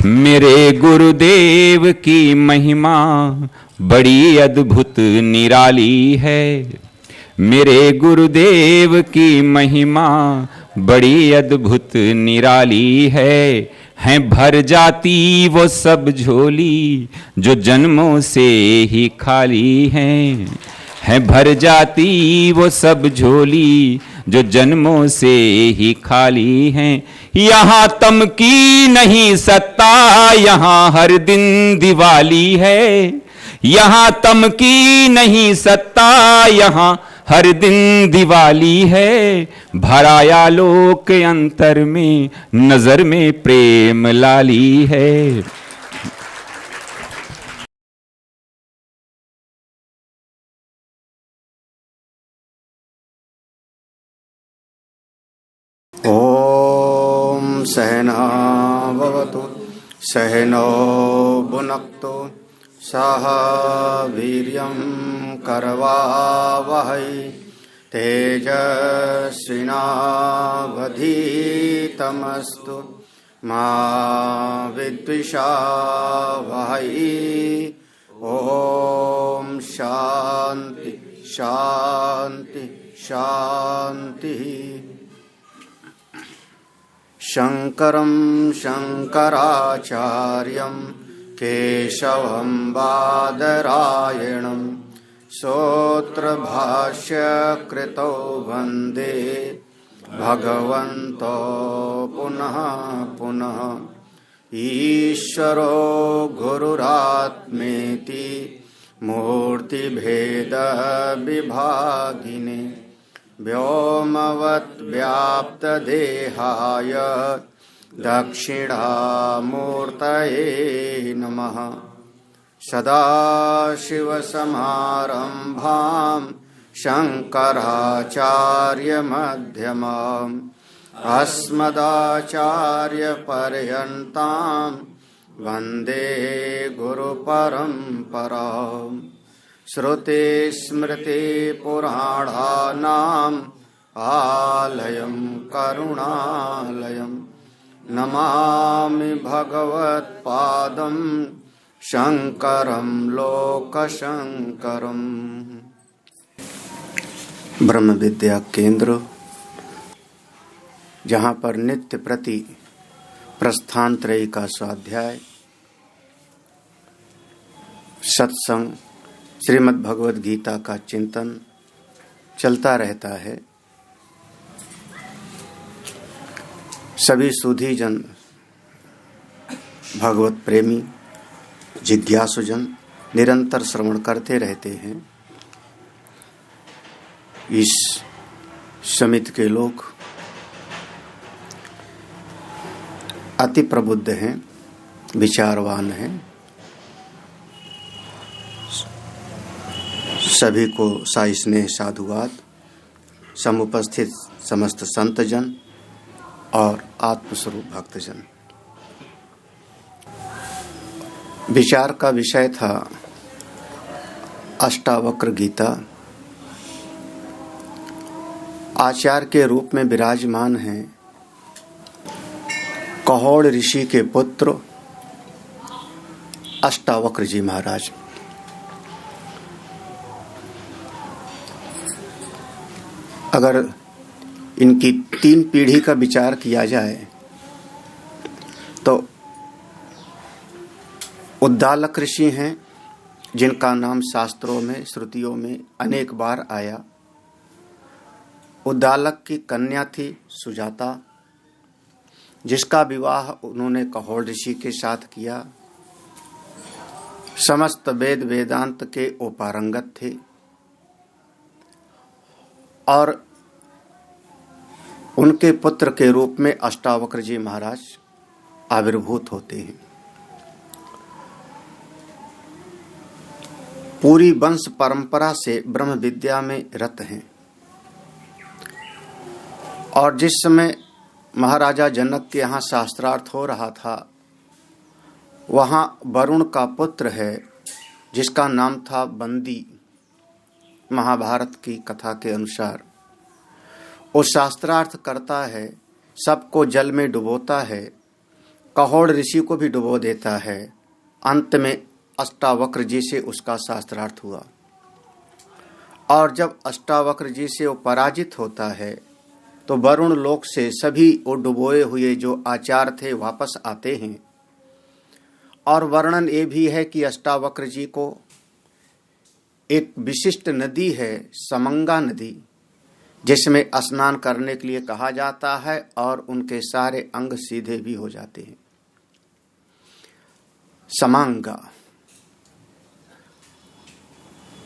मेरे गुरुदेव की महिमा बड़ी अद्भुत निराली है। मेरे गुरुदेव की महिमा बड़ी अद्भुत निराली है भर जाती वो सब झोली जो जन्मों से ही खाली है भर जाती वो सब झोली जो जन्मों से ही खाली हैं। यहाँ तम की नहीं सत्ता, यहाँ हर दिन दिवाली है। यहाँ तम की नहीं सत्ता, यहाँ हर दिन दिवाली है। भराया लोक अंतर में, नजर में प्रेम लाली है। ओम सहना भवतु सहनो भुनक्तु सह वीर्यं करवावहै तेजस्विनावधीतमस्तु मा विद्विषावहै। ओम शांति शांति शांति। शंकरं शंकराचार्यं केशवं बादरायणं सूत्रभाष्यकृतौ वन्दे भगवन्तो पुनः पुनः। ईश्वरो गुरुरात्मेति मूर्तिभेदविभागिने व्योमवद्व्याप्तदेहाय दक्षिणामूर्तये नमः। सदाशिवसमारम्भां शङ्कराचार्यमध्यमाम् अस्मदाचार्यपर्यन्तां वन्दे गुरुपरम्पराम्। श्रुतिस्मृतिपुराणानाम् आलयं करुणालयं नमामि भगवत्पादं शंकरं लोकशंकरम्। ब्रह्म विद्या केंद्र, जहाँ पर नित्य प्रति प्रस्थानत्रयी का स्वाध्याय, सत्संग, श्रीमद् भगवद गीता का चिंतन चलता रहता है। सभी सुधी जन, भगवत प्रेमी, जिज्ञासुजन निरंतर श्रवण करते रहते हैं। इस समिति के लोग अति प्रबुद्ध हैं, विचारवान हैं। सभी को साई स्नेह साधुवाद। समुपस्थित समस्त संतजन और आत्मस्वरूप भक्तजन। विचार का विषय था अष्टावक्र गीता। आचार्य के रूप में विराजमान हैं कहोड़ ऋषि के पुत्र अष्टावक्र जी महाराज। अगर इनकी 3 पीढ़ी का विचार किया जाए तो उद्दालक ऋषि हैं, जिनका नाम शास्त्रों में, श्रुतियों में अनेक बार आया। उद्दालक की कन्या थी सुजाता, जिसका विवाह उन्होंने कहोड़ ऋषि के साथ किया। समस्त वेद वेदांत के उपारंगत थे और उनके पुत्र के रूप में अष्टावक्र जी महाराज आविर्भूत होते हैं। पूरी वंश परंपरा से ब्रह्म विद्या में रत हैं। और जिस समय महाराजा जनक के यहाँ शास्त्रार्थ हो रहा था, वहाँ वरुण का पुत्र है जिसका नाम था बंदी। महाभारत की कथा के अनुसार वो शास्त्रार्थ करता है, सबको जल में डुबोता है कहोड़ ऋषि को भी डुबो देता है। अंत में अष्टावक्र जी से उसका शास्त्रार्थ हुआ, और जब अष्टावक्र जी से वो पराजित होता है तो वरुण लोक से सभी वो डुबोए हुए जो आचार्य थे वापस आते हैं। और वर्णन ये भी है कि अष्टावक्र जी को एक विशिष्ट नदी है, समंगा नदी, जिसमें स्नान करने के लिए कहा जाता है और उनके सारे अंग सीधे भी हो जाते हैं। समांगा।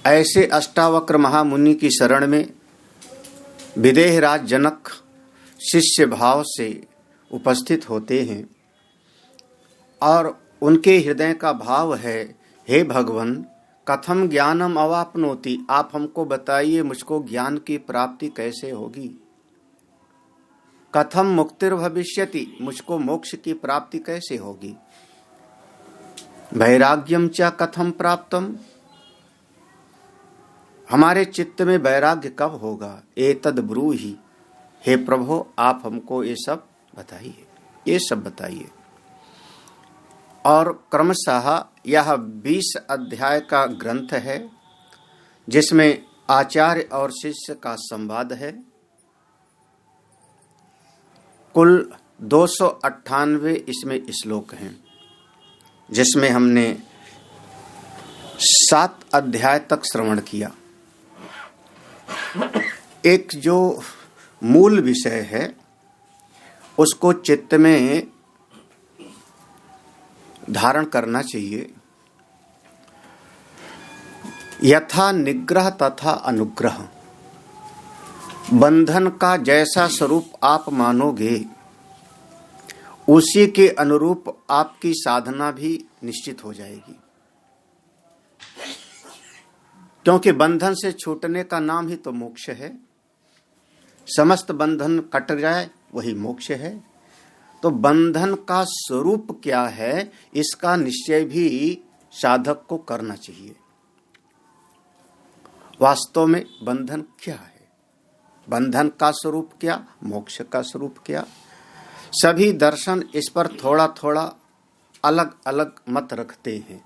ऐसे अष्टावक्र महामुनि की शरण में विदेहराज जनक शिष्य भाव से उपस्थित होते हैं और उनके हृदय का भाव है, हे भगवान, कथम ज्ञानम अवापनोति, आप हमको बताइए मुझको ज्ञान की प्राप्ति कैसे होगी। कथम मुक्तिर भविष्यति, मुझको मोक्ष की प्राप्ति कैसे होगी। वैराग्यम च कथम प्राप्तम, हमारे चित्त में वैराग्य कब होगा। एतद ब्रूहि, हे प्रभु आप हमको ये सब बताइए, ये सब बताइए। और क्रमशः यह 20 अध्याय का ग्रंथ है, जिसमें आचार्य और शिष्य का संवाद है। कुल 298 इसमें श्लोक हैं, जिसमें हमने 7 अध्याय तक श्रवण किया। एक जो मूल विषय है उसको चित्त में धारण करना चाहिए। यथा निग्रह तथा अनुग्रह, बंधन का जैसा स्वरूप आप मानोगे उसी के अनुरूप आपकी साधना भी निश्चित हो जाएगी। क्योंकि बंधन से छूटने का नाम ही तो मोक्ष है। समस्त बंधन कट जाए वही मोक्ष है। तो बंधन का स्वरूप क्या है, इसका निश्चय भी साधक को करना चाहिए। वास्तव में बंधन क्या है, बंधन का स्वरूप क्या, मोक्ष का स्वरूप क्या। सभी दर्शन इस पर थोड़ा थोड़ा अलग अलग मत रखते हैं।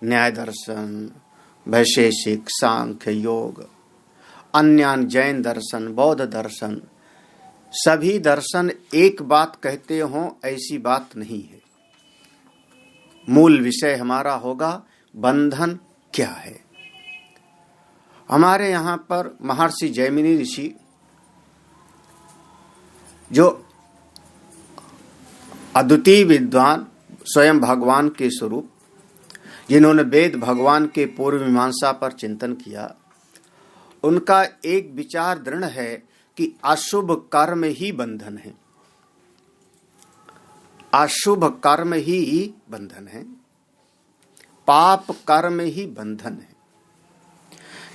न्याय दर्शन, वैशेषिक, सांख्य, योग, अन्य जैन दर्शन, बौद्ध दर्शन, सभी दर्शन एक बात कहते हों ऐसी बात नहीं है। मूल विषय हमारा होगा बंधन क्या है। हमारे यहाँ पर महर्षि जैमिनी ऋषि, जो अद्वितीय विद्वान, स्वयं भगवान के स्वरूप, जिन्होंने वेद भगवान के पूर्व मीमांसा पर चिंतन किया, उनका एक विचार दृढ़ है कि अशुभ कर्म ही बंधन है। अशुभ कर्म ही बंधन है, पाप कर्म ही बंधन है।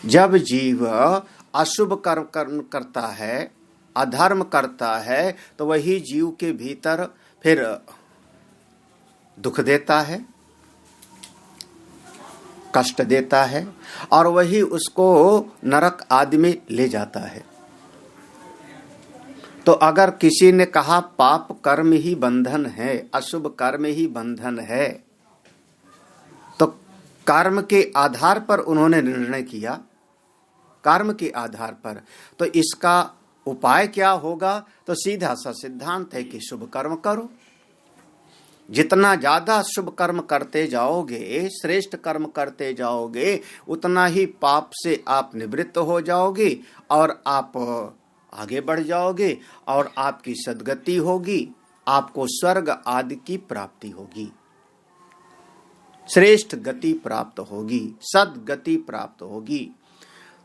जब जीव अशुभ कर्म करता है, अधर्म करता है, तो वही जीव के भीतर फिर दुख देता है, कष्ट देता है, और वही उसको नरक आदि में ले जाता है। तो अगर किसी ने कहा पाप कर्म ही बंधन है, अशुभ कर्म ही बंधन है, तो कर्म के आधार पर उन्होंने निर्णय किया, कर्म के आधार पर। तो इसका उपाय क्या होगा, तो सीधा सा सिद्धांत है कि शुभ कर्म करो। जितना ज्यादा शुभ कर्म करते जाओगे, श्रेष्ठ कर्म करते जाओगे, उतना ही पाप से आप निवृत्त हो जाओगे और आप आगे बढ़ जाओगे और आपकी सद्गति होगी, आपको स्वर्ग आदि की प्राप्ति होगी, श्रेष्ठ गति प्राप्त होगी, सद्गति प्राप्त होगी।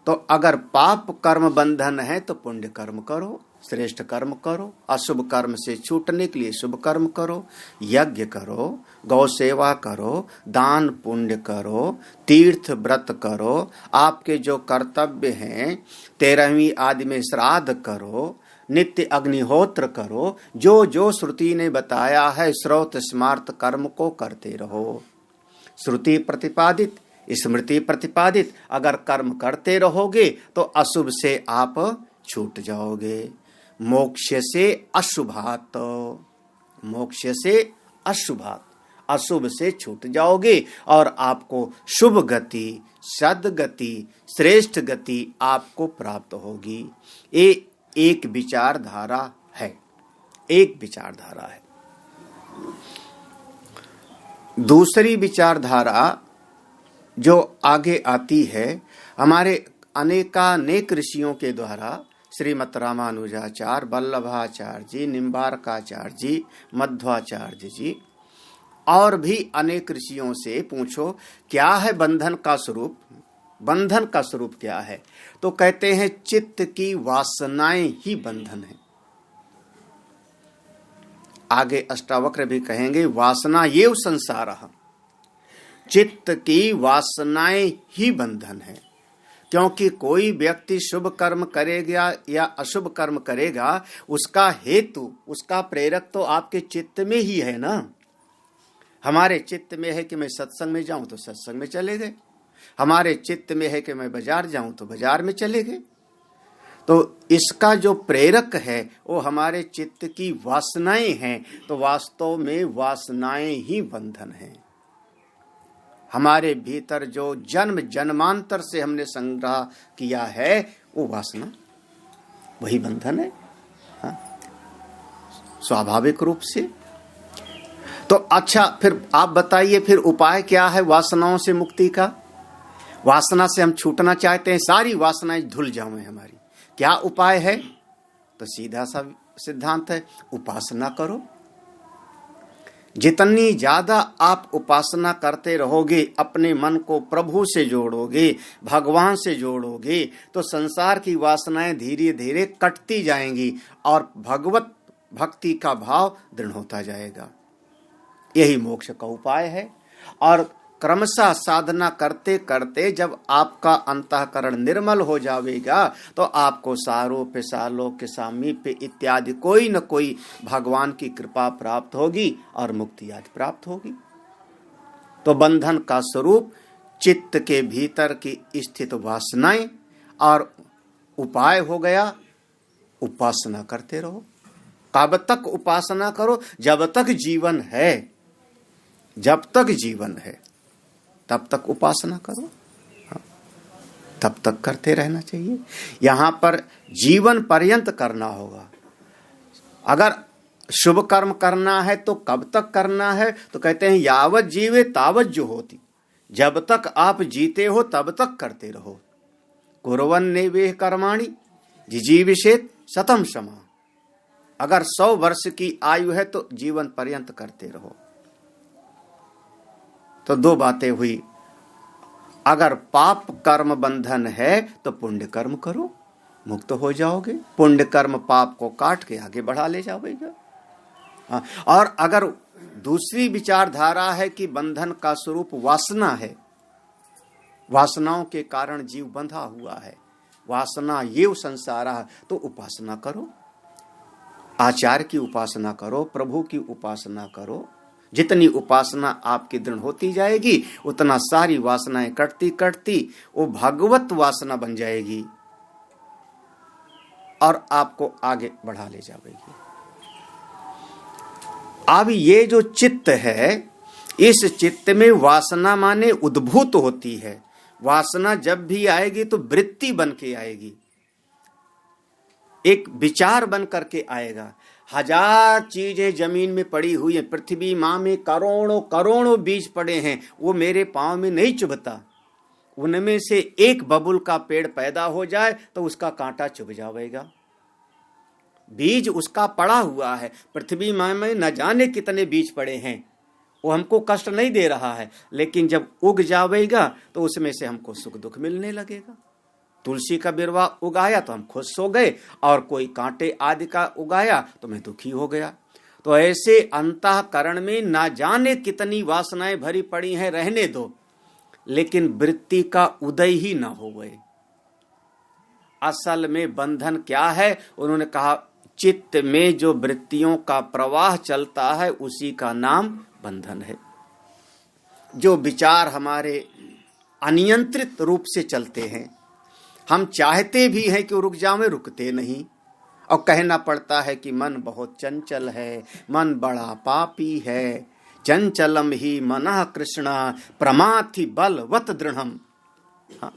तो अगर पाप कर्म बंधन है तो पुण्य कर्म करो, श्रेष्ठ कर्म करो, अशुभ कर्म से छूटने के लिए शुभ कर्म करो, यज्ञ करो, गौ सेवा करो, दान पुण्य करो, तीर्थ व्रत करो, आपके जो कर्तव्य हैं 13वीं आदि में श्राद्ध करो, नित्य अग्निहोत्र करो, जो जो श्रुति ने बताया है श्रौत स्मार्त कर्म को करते रहो। श्रुति प्रतिपादित, स्मृति प्रतिपादित अगर कर्म करते रहोगे तो अशुभ से आप छूट जाओगे। मोक्ष से अशुभात, मोक्ष से अशुभात, अशुभ से छूट जाओगे और आपको शुभ गति, सद्गति, श्रेष्ठ गति आपको प्राप्त होगी। ये एक विचारधारा है, एक विचारधारा है। दूसरी विचारधारा जो आगे आती है, हमारे अनेकानेक ऋषियों के द्वारा, श्रीमत् रामानुजाचार्य, वल्लभाचार्य जी, निम्बारकाचार्य जी, मध्वाचार्य जी और भी अनेक ऋषियों से पूछो क्या है बंधन का स्वरूप, बंधन का स्वरूप क्या है, तो कहते हैं चित्त की वासनाएं ही बंधन है। आगे अष्टावक्र भी कहेंगे वासना ये संसारः, चित्त की वासनाएं ही बंधन है। क्योंकि कोई व्यक्ति शुभ कर्म करेगा या अशुभ कर्म करेगा, उसका हेतु, उसका प्रेरक तो आपके चित्त में ही है ना। हमारे चित्त में है कि मैं सत्संग में जाऊं तो सत्संग में चले गए, हमारे चित्त में है कि मैं बाजार जाऊं तो बाजार में चले गए। तो इसका जो प्रेरक है वो हमारे चित्त की वासनाएं हैं। तो वास्तव में वासनाएं ही बंधन हैं। हमारे भीतर जो जन्म जन्मांतर से हमने संग्रह किया है वो वासना, वही बंधन है। हाँ? स्वाभाविक रूप से। तो अच्छा, फिर आप बताइए फिर उपाय क्या है वासनाओं से मुक्ति का? वासना से हम छूटना चाहते हैं, सारी वासनाएं धुल जाएं हमारी, क्या उपाय है? तो सीधा सा सिद्धांत है, उपासना करो। जितनी ज्यादा आप उपासना करते रहोगे, अपने मन को प्रभु से जोड़ोगे, भगवान से जोड़ोगे, तो संसार की वासनाएं धीरे धीरे कटती जाएंगी और भगवत भक्ति का भाव दृढ़ होता जाएगा। यही मोक्ष का उपाय है। और क्रमशः साधना करते करते जब आपका अंतःकरण निर्मल हो जाएगा तो आपको सारूप्य, सालोक्य, सामीप्य इत्यादि कोई न कोई भगवान की कृपा प्राप्त होगी और मुक्ति आदि प्राप्त होगी। तो बंधन का स्वरूप चित्त के भीतर की स्थित वासनाएं, और उपाय हो गया उपासना करते रहो। कब तक उपासना करो? जब तक जीवन है, जब तक जीवन है तब तक उपासना करो। हाँ, तब तक करते रहना चाहिए। यहां पर जीवन पर्यंत करना होगा। अगर शुभ कर्म करना है तो कब तक करना है? तो कहते हैं यावत जीवे तावत जो होती, जब तक आप जीते हो तब तक करते रहो। कुर्वन्ने वे कर्माणि जिजीविषेत शतम शमा। अगर 100 वर्ष की आयु है तो जीवन पर्यंत करते रहो। तो दो बातें हुई, अगर पाप कर्म बंधन है तो पुण्य कर्म करो, मुक्त हो जाओगे। पुण्य कर्म पाप को काट के आगे बढ़ा ले जाएगा। और अगर दूसरी विचारधारा है कि बंधन का स्वरूप वासना है, वासनाओं के कारण जीव बंधा हुआ है, वासना ये संसार है, तो उपासना करो, आचार्य की उपासना करो, प्रभु की उपासना करो। जितनी उपासना आपकी दृढ़ होती जाएगी उतना सारी वासनाएं कटती कटती वो भगवत वासना बन जाएगी और आपको आगे बढ़ा ले जाएगी। अब ये जो चित्त है, इस चित्त में वासना माने उद्भूत होती है। वासना जब भी आएगी तो वृत्ति बन के आएगी, एक विचार बन करके आएगा। 1000 चीजें जमीन में पड़ी हुई हैं, पृथ्वी माँ में करोड़ों करोड़ों बीज पड़े हैं, वो मेरे पांव में नहीं चुभता। उनमें से एक बबुल का पेड़ पैदा हो जाए तो उसका कांटा चुभ जाएगा। बीज उसका पड़ा हुआ है, पृथ्वी माँ में न जाने कितने बीज पड़े हैं, वो हमको कष्ट नहीं दे रहा है, लेकिन जब उग जाएगा तो उसमें से हमको सुख दुख मिलने लगेगा। तुलसी का बिरवा उगाया तो हम खुश हो गए, और कोई कांटे आदि का उगाया तो मैं दुखी हो गया। तो ऐसे अंतःकरण में ना जाने कितनी वासनाएं भरी पड़ी हैं, रहने दो, लेकिन वृत्ति का उदय ही ना हो गए। असल में बंधन क्या है? उन्होंने कहा चित्त में जो वृत्तियों का प्रवाह चलता है उसी का नाम बंधन है। जो विचार हमारे अनियंत्रित रूप से चलते हैं, हम चाहते भी हैं कि रुक जाओ, रुकते नहीं, और कहना पड़ता है कि मन बहुत चंचल है, मन बड़ा पापी है, चंचलम ही मनः कृष्ण प्रमाथि बलवत दृढ़म। हाँ,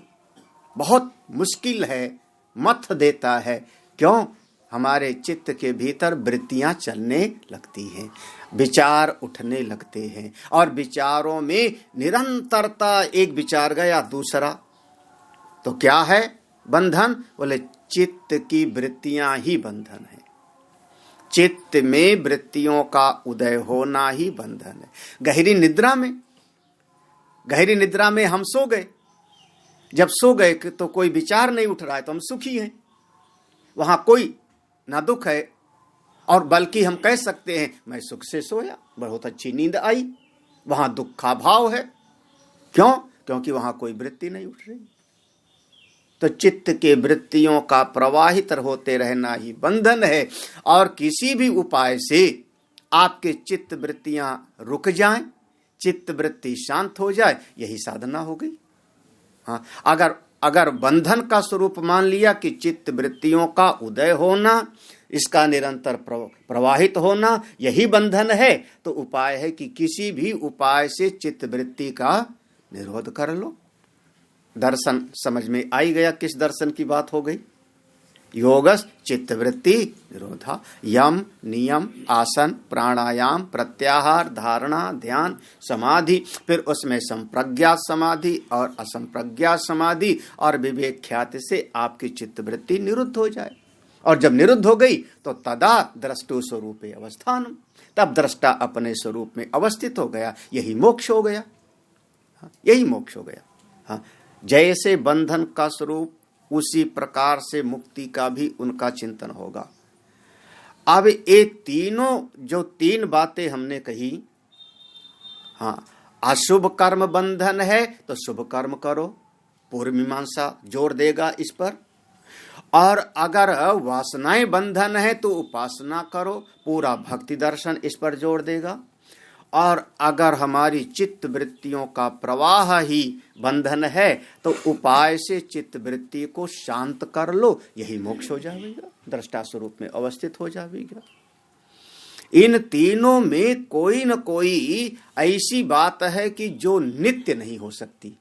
बहुत मुश्किल है, मत देता है। क्यों? हमारे चित्त के भीतर वृत्तियां चलने लगती हैं, विचार उठने लगते हैं, और विचारों में निरंतरता, एक विचार गया दूसरा, तो क्या है बंधन? बोले चित्त की वृत्तियां ही बंधन है। चित्त में वृत्तियों का उदय होना ही बंधन है। गहरी निद्रा में हम सो गए, जब सो गए तो कोई विचार नहीं उठ रहा है तो हम सुखी हैं, वहां कोई ना दुख है, और बल्कि हम कह सकते हैं मैं सुख से सोया, बहुत अच्छी नींद आई, वहां दुख का भाव है। क्यों? क्योंकि वहां कोई वृत्ति नहीं उठ रही। तो चित्त के वृत्तियों का प्रवाहित होते रहना ही बंधन है, और किसी भी उपाय से आपके चित्त वृत्तियां रुक जाएं, चित्त वृत्ति शांत हो जाए, यही साधना हो गई। हाँ, अगर बंधन का स्वरूप मान लिया कि चित्त वृत्तियों का उदय होना, इसका निरंतर प्रवाहित होना, यही बंधन है, तो उपाय है कि किसी भी उपाय से चित्त वृत्ति का निरोध कर लो। दर्शन समझ में आई गया किस दर्शन की बात हो गई? योगस चित्त वृत्ति निरोधा। यम, नियम, आसन, प्राणायाम, प्रत्याहार, धारणा, ध्यान, समाधि, फिर उसमें संप्रज्ञात समाधि और असंप्रज्ञात समाधि और विवेक ख्याति से आपकी चित्त वृत्ति निरुद्ध हो जाए। और जब निरुद्ध हो गई तो तदा द्रष्टु स्वरूपे अवस्थानम, तब दृष्टा अपने स्वरूप में अवस्थित हो गया। यही मोक्ष हो गया। यही मोक्ष हो गया। हाँ, जैसे बंधन का स्वरूप, उसी प्रकार से मुक्ति का भी उनका चिंतन होगा। अब ये तीनों जो तीन बातें हमने कही, हाँ, अशुभ कर्म बंधन है तो शुभ कर्म करो, पूर्व मीमांसा जोर देगा इस पर। और अगर वासनाएं बंधन है तो उपासना करो, पूरा भक्ति दर्शन इस पर जोर देगा। और अगर हमारी चित्त वृत्तियों का प्रवाह ही बंधन है तो उपाय से चित्त वृत्ति को शांत कर लो, यही मोक्ष हो जाएगा, दृष्टा स्वरूप में अवस्थित हो जाएगा। इन तीनों में कोई न कोई ऐसी बात है कि जो नित्य नहीं हो सकती।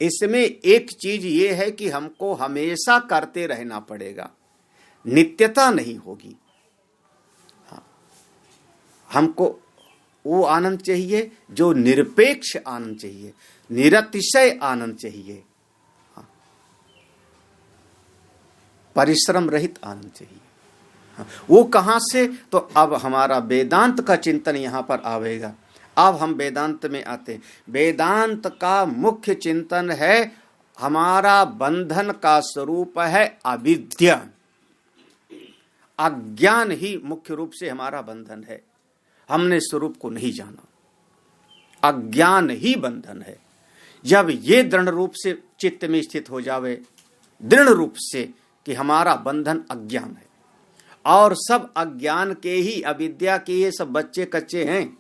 इसमें एक चीज ये है कि हमको हमेशा करते रहना पड़ेगा, नित्यता नहीं होगी। हाँ, हमको वो आनंद चाहिए जो निरपेक्ष आनंद चाहिए, निरतिशय आनंद चाहिए, हाँ, परिश्रम रहित आनंद चाहिए। हाँ, वो कहां से? तो अब हमारा वेदांत का चिंतन यहां पर आवेगा। अब हम वेदांत में आते हैं। वेदांत का मुख्य चिंतन है, हमारा बंधन का स्वरूप है अविद्या, अज्ञान ही मुख्य रूप से हमारा बंधन है। हमने स्वरूप को नहीं जाना, अज्ञान ही बंधन है। जब ये दृढ़ रूप से चित्त में स्थित हो जावे, दृढ़ रूप से कि हमारा बंधन अज्ञान है, और सब अज्ञान के ही, अविद्या के ये सब बच्चे कच्चे हैं।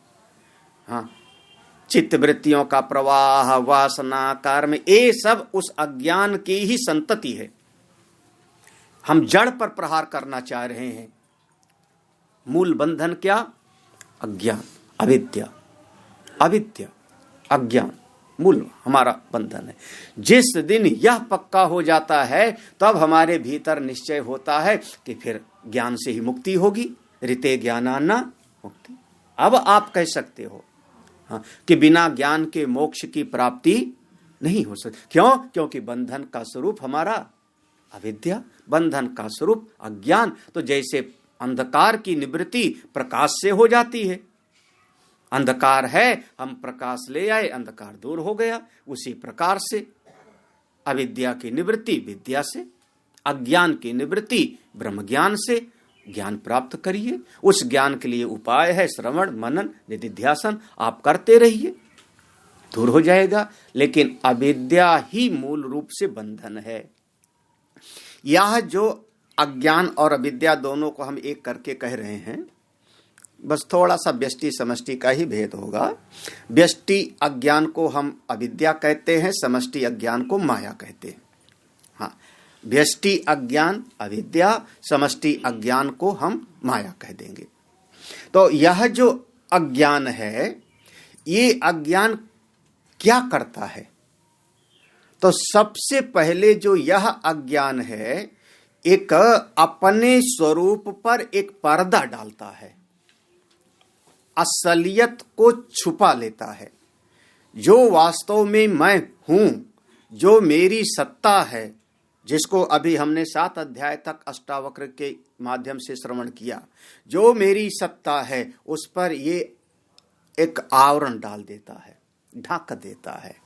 हाँ, चित्त वृत्तियों का प्रवाह, वासना, कर्म, ये सब उस अज्ञान की ही संतति है। हम जड़ पर प्रहार करना चाह रहे हैं। मूल बंधन क्या? अज्ञान, अविद्या, अविद्या, अज्ञान मूल हमारा बंधन है। जिस दिन यह पक्का हो जाता है तब हमारे भीतर निश्चय होता है कि फिर ज्ञान से ही मुक्ति होगी। ऋते ज्ञानान्ना मुक्ति। अब आप कह सकते हो हाँ, कि बिना ज्ञान के मोक्ष की प्राप्ति नहीं हो सकती। क्यों? क्योंकि बंधन का स्वरूप हमारा अविद्या, बंधन का स्वरूप अज्ञान। तो जैसे अंधकार की निवृत्ति प्रकाश से हो जाती है, अंधकार है, हम प्रकाश ले आए, अंधकार दूर हो गया। उसी प्रकार से अविद्या की निवृत्ति विद्या से, अज्ञान की निवृत्ति ब्रह्म ज्ञान से। ज्ञान प्राप्त करिए। उस ज्ञान के लिए उपाय है श्रवण, मनन, निधिध्यासन। आप करते रहिए, दूर हो जाएगा। लेकिन अविद्या ही मूल रूप से बंधन है। यह जो अज्ञान और अविद्या दोनों को हम एक करके कह रहे हैं, बस थोड़ा सा व्यष्टि समष्टि का ही भेद होगा। व्यष्टि अज्ञान को हम अविद्या कहते हैं, समष्टि अज्ञान को माया कहते हैं। हाँ, व्यष्टि अज्ञान अविद्या, समष्टि अज्ञान को हम माया कह देंगे। तो यह जो अज्ञान है, ये अज्ञान क्या करता है? तो सबसे पहले जो यह अज्ञान है, एक अपने स्वरूप पर एक पर्दा डालता है, असलियत को छुपा लेता है। जो वास्तव में मैं हूं, जो मेरी सत्ता है, जिसको अभी हमने 7 अध्याय तक अष्टावक्र के माध्यम से श्रवण किया, जो मेरी सत्ता है उस पर ये एक आवरण डाल देता है, ढक देता है,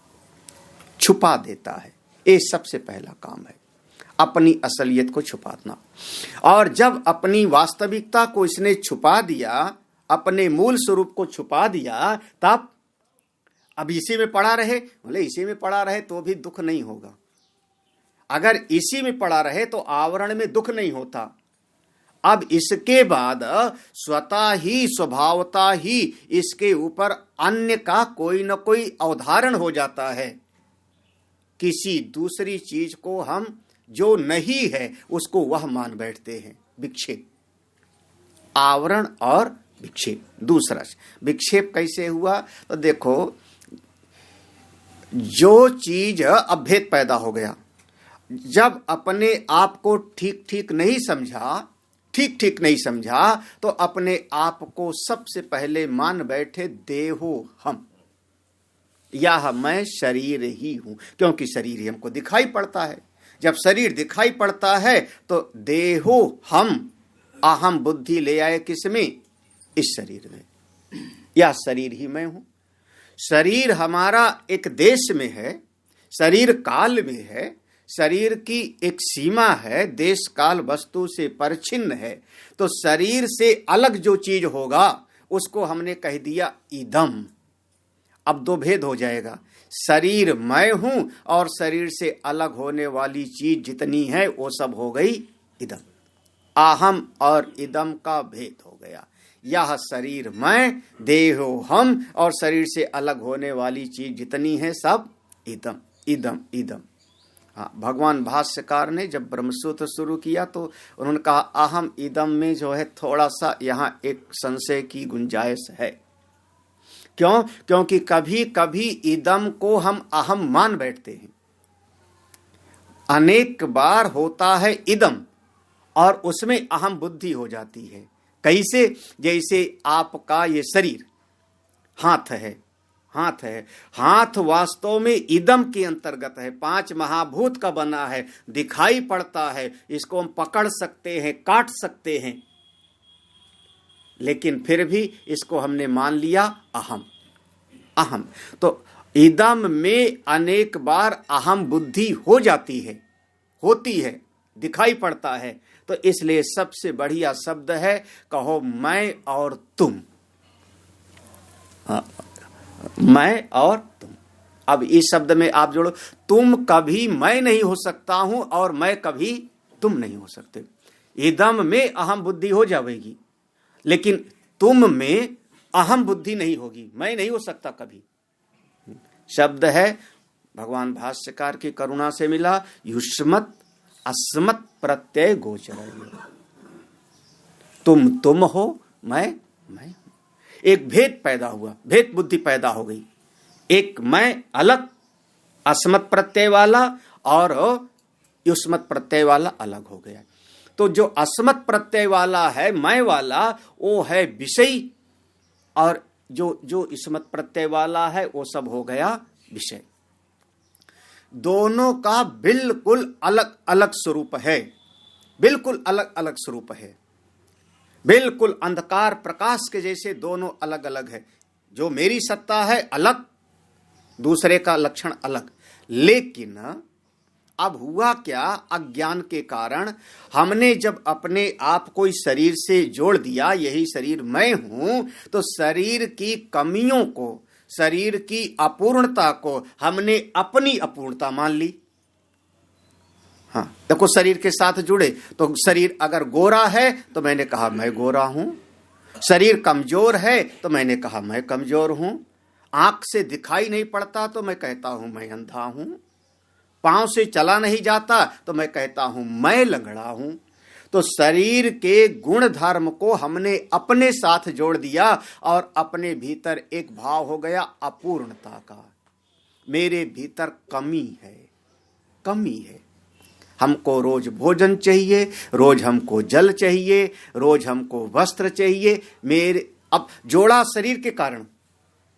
छुपा देता है। ये सबसे पहला काम है, अपनी असलियत को छुपाना। और जब अपनी वास्तविकता को इसने छुपा दिया, अपने मूल स्वरूप को छुपा दिया, तब अब इसी में पड़ा रहे, बोले इसी में पड़ा रहे तो भी दुख नहीं होगा। अगर इसी में पड़ा रहे तो आवरण में दुख नहीं होता। अब इसके बाद स्वतः ही, स्वभावता ही इसके ऊपर अन्य का कोई न कोई अवधारण हो जाता है। किसी दूसरी चीज को हम जो नहीं है उसको वह मान बैठते हैं। विक्षेप, आवरण और विक्षेप। दूसरा विक्षेप कैसे हुआ? तो देखो, जो चीज अभेद पैदा हो गया, जब अपने आप को ठीक ठीक नहीं समझा, तो अपने आप को सबसे पहले मान बैठे देहो हम, या मैं शरीर ही हूं, क्योंकि शरीर ही हमको दिखाई पड़ता है। जब शरीर दिखाई पड़ता है तो देहो हम, अहम बुद्धि ले आए किसमें? इस शरीर में, या शरीर ही मैं हूं। शरीर हमारा एक देश में है, शरीर काल में है, शरीर की एक सीमा है, देश काल वस्तु से परिच्छिन्न है। तो शरीर से अलग जो चीज होगा उसको हमने कह दिया इदम। अब दो भेद हो जाएगा, शरीर मैं हूं और शरीर से अलग होने वाली चीज जितनी है वो सब हो गई इदम। आहम और इदम का भेद हो गया। यह शरीर मैं, देहो हम, और शरीर से अलग होने वाली चीज जितनी है सब इदम इदम इदम। हाँ, भगवान भाष्यकार ने जब ब्रह्मसूत्र शुरू किया तो उन्होंने कहा अहम इदम में जो है थोड़ा सा यहाँ एक संशय की गुंजाइश है। क्यों? क्योंकि कभी कभी इदम को हम अहम मान बैठते हैं। अनेक बार होता है इदम और उसमें अहम बुद्धि हो जाती है। कैसे? जैसे आपका ये शरीर हाथ है, हाथ वास्तव में इदम के अंतर्गत है, 5 महाभूत का बना है, दिखाई पड़ता है, इसको हम पकड़ सकते हैं, काट सकते हैं, लेकिन फिर भी इसको हमने मान लिया अहम। तो इदम में अनेक बार अहम बुद्धि हो जाती है, होती है, दिखाई पड़ता है। तो इसलिए सबसे बढ़िया शब्द है, कहो मैं और तुम। हाँ, मैं और तुम। अब इस शब्द में आप जोड़ो, तुम कभी मैं नहीं हो सकता हूं और मैं कभी तुम नहीं हो सकते। इदम में अहम बुद्धि हो जाएगी, लेकिन तुम में अहम बुद्धि नहीं होगी, मैं नहीं हो सकता कभी। शब्द है भगवान भाष्यकार की करुणा से मिला, युष्मत् अस्मत् प्रत्यय गोचर। तुम हो, मैं हूं। एक भेद पैदा हुआ, भेद बुद्धि पैदा हो गई। एक मैं अलग अस्मत् प्रत्यय वाला और युष्मत् प्रत्यय वाला अलग हो गया। तो जो अस्मत् प्रत्यय वाला है, मैं वाला, वो है विषय, और जो युष्मत् प्रत्यय वाला है वो सब हो गया विषय। दोनों का बिल्कुल अलग अलग स्वरूप है, बिल्कुल अलग अलग स्वरूप है, बिल्कुल अंधकार प्रकाश के जैसे दोनों अलग अलग है। जो मेरी सत्ता है अलग, दूसरे का लक्षण अलग। लेकिन अब हुआ क्या? अज्ञान के कारण हमने जब अपने आप को इस शरीर से जोड़ दिया, यही शरीर मैं हूं, तो शरीर की कमियों को, शरीर की अपूर्णता को हमने अपनी अपूर्णता मान ली। हाँ, देखो शरीर के साथ जुड़े तो शरीर अगर गोरा है तो मैंने कहा मैं गोरा हूं, शरीर कमजोर है तो मैंने कहा मैं कमजोर हूं, आंख से दिखाई नहीं पड़ता तो मैं कहता हूं मैं अंधा हूं, पांव से चला नहीं जाता तो मैं कहता हूं मैं लंगड़ा हूं। तो शरीर के गुण धर्म को हमने अपने साथ जोड़ दिया और अपने भीतर एक भाव हो गया अपूर्णता का। मेरे भीतर कमी है, कमी है। हमको रोज भोजन चाहिए, रोज हमको जल चाहिए, रोज हमको वस्त्र चाहिए। मेरे अब जोड़ा शरीर के कारण,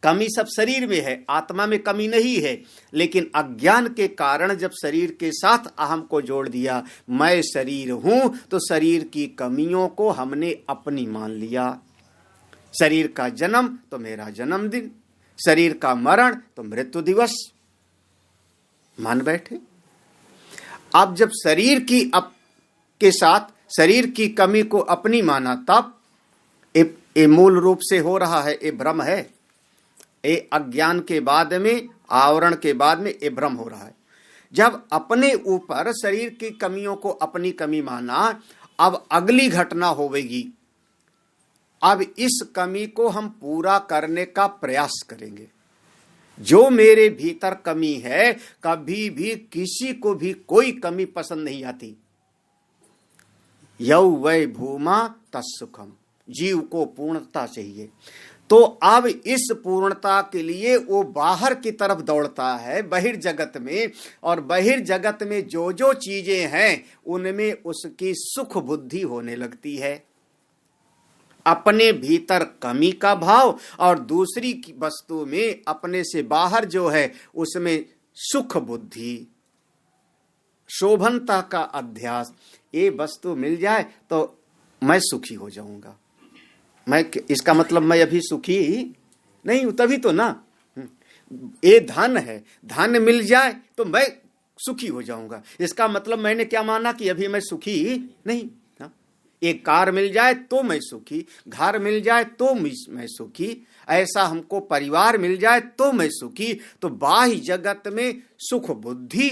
कमी सब शरीर में है, आत्मा में कमी नहीं है। लेकिन अज्ञान के कारण जब शरीर के साथ अहम को जोड़ दिया, मैं शरीर हूं, तो शरीर की कमियों को हमने अपनी मान लिया। शरीर का जन्म तो मेरा जन्मदिन, शरीर का मरण तो मृत्यु दिवस मान बैठे। अब जब शरीर की के साथ शरीर की कमी को अपनी माना, तब ये मूल रूप से हो रहा है, ये भ्रम है। ये अज्ञान के बाद में, आवरण के बाद में ये भ्रम हो रहा है। जब अपने ऊपर शरीर की कमियों को अपनी कमी माना, अब अगली घटना होगी। अब इस कमी को हम पूरा करने का प्रयास करेंगे। जो मेरे भीतर कमी है, कभी भी किसी को भी कोई कमी पसंद नहीं आती। यौ वै भूमा तत्सुखम, जीव को पूर्णता चाहिए। तो अब इस पूर्णता के लिए वो बाहर की तरफ दौड़ता है, बहिर्जगत में, और बहिर्जगत में जो जो चीजें हैं उनमें उसकी सुख बुद्धि होने लगती है। अपने भीतर कमी का भाव और दूसरी की वस्तु में, अपने से बाहर जो है उसमें सुख बुद्धि, शोभनता का अध्यास। ये वस्तु मिल जाए तो मैं सुखी हो जाऊंगा। मैं, इसका मतलब मैं अभी सुखी नहीं हूं, तभी तो ना। ये धन है, धन मिल जाए तो मैं सुखी हो जाऊंगा। इसका मतलब मैंने क्या माना कि अभी मैं सुखी नहीं। एक कार मिल जाए तो मैं सुखी, घर मिल जाए तो मैं सुखी, ऐसा हमको परिवार मिल जाए तो मैं सुखी। तो बाह्य जगत में सुख बुद्धि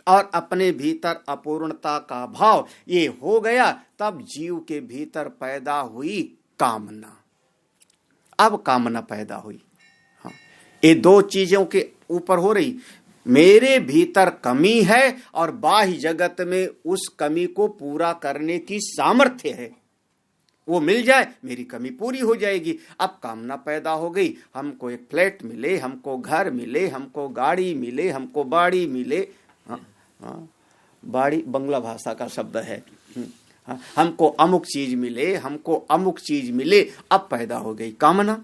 और अपने भीतर अपूर्णता का भाव ये हो गया, तब जीव के भीतर पैदा हुई कामना। अब कामना पैदा हुई। हाँ, ये दो चीजों के ऊपर हो रही। मेरे भीतर कमी है और बाह्य जगत में उस कमी को पूरा करने की सामर्थ्य है। वो मिल जाए, मेरी कमी पूरी हो जाएगी। अब कामना पैदा हो गई। हमको एक फ्लैट मिले, हमको घर मिले, हमको गाड़ी मिले, हमको बाड़ी मिले। बाड़ी बंगला भाषा का शब्द है। हमको अमुक चीज मिले, हमको अमुक चीज मिले। अब पैदा हो गई कामना।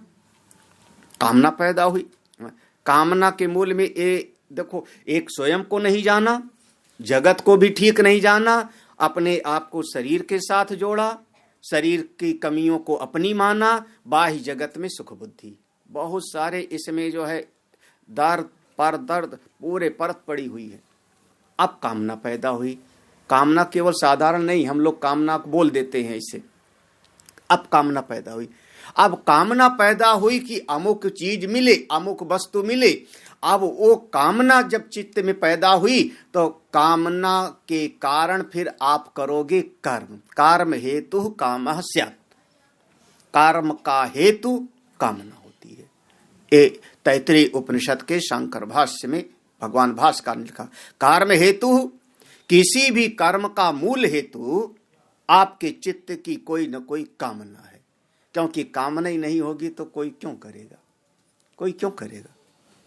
कामना पैदा हुई। कामना के मूल में देखो, एक स्वयं को नहीं जाना, जगत को भी ठीक नहीं जाना, अपने आप को शरीर के साथ जोड़ा, शरीर की कमियों को अपनी माना, बाह्य जगत में सुख बुद्धि। बहुत सारे इसमें जो है दर्द पर दर्द पूरे परत पड़ी हुई है। अब कामना पैदा हुई। कामना केवल साधारण नहीं, हम लोग कामना को बोल देते हैं इसे। अब कामना पैदा हुई। अब कामना पैदा हुई कि अमुक चीज मिले, अमुक वस्तु मिले। अब वो कामना जब चित्त में पैदा हुई तो कामना के कारण फिर आप करोगे कर्म। कर्म हेतु कामः स्यात्। कर्म का हेतु कामना होती है। ये तैत्तिरीय उपनिषद के शंकर भाष्य में भगवान भास्कर ने लिखा, कर्म हेतु, किसी भी कर्म का मूल हेतु आपके चित्त की कोई न कोई कामना है। क्योंकि कामना ही नहीं होगी तो कोई क्यों करेगा, कोई क्यों करेगा।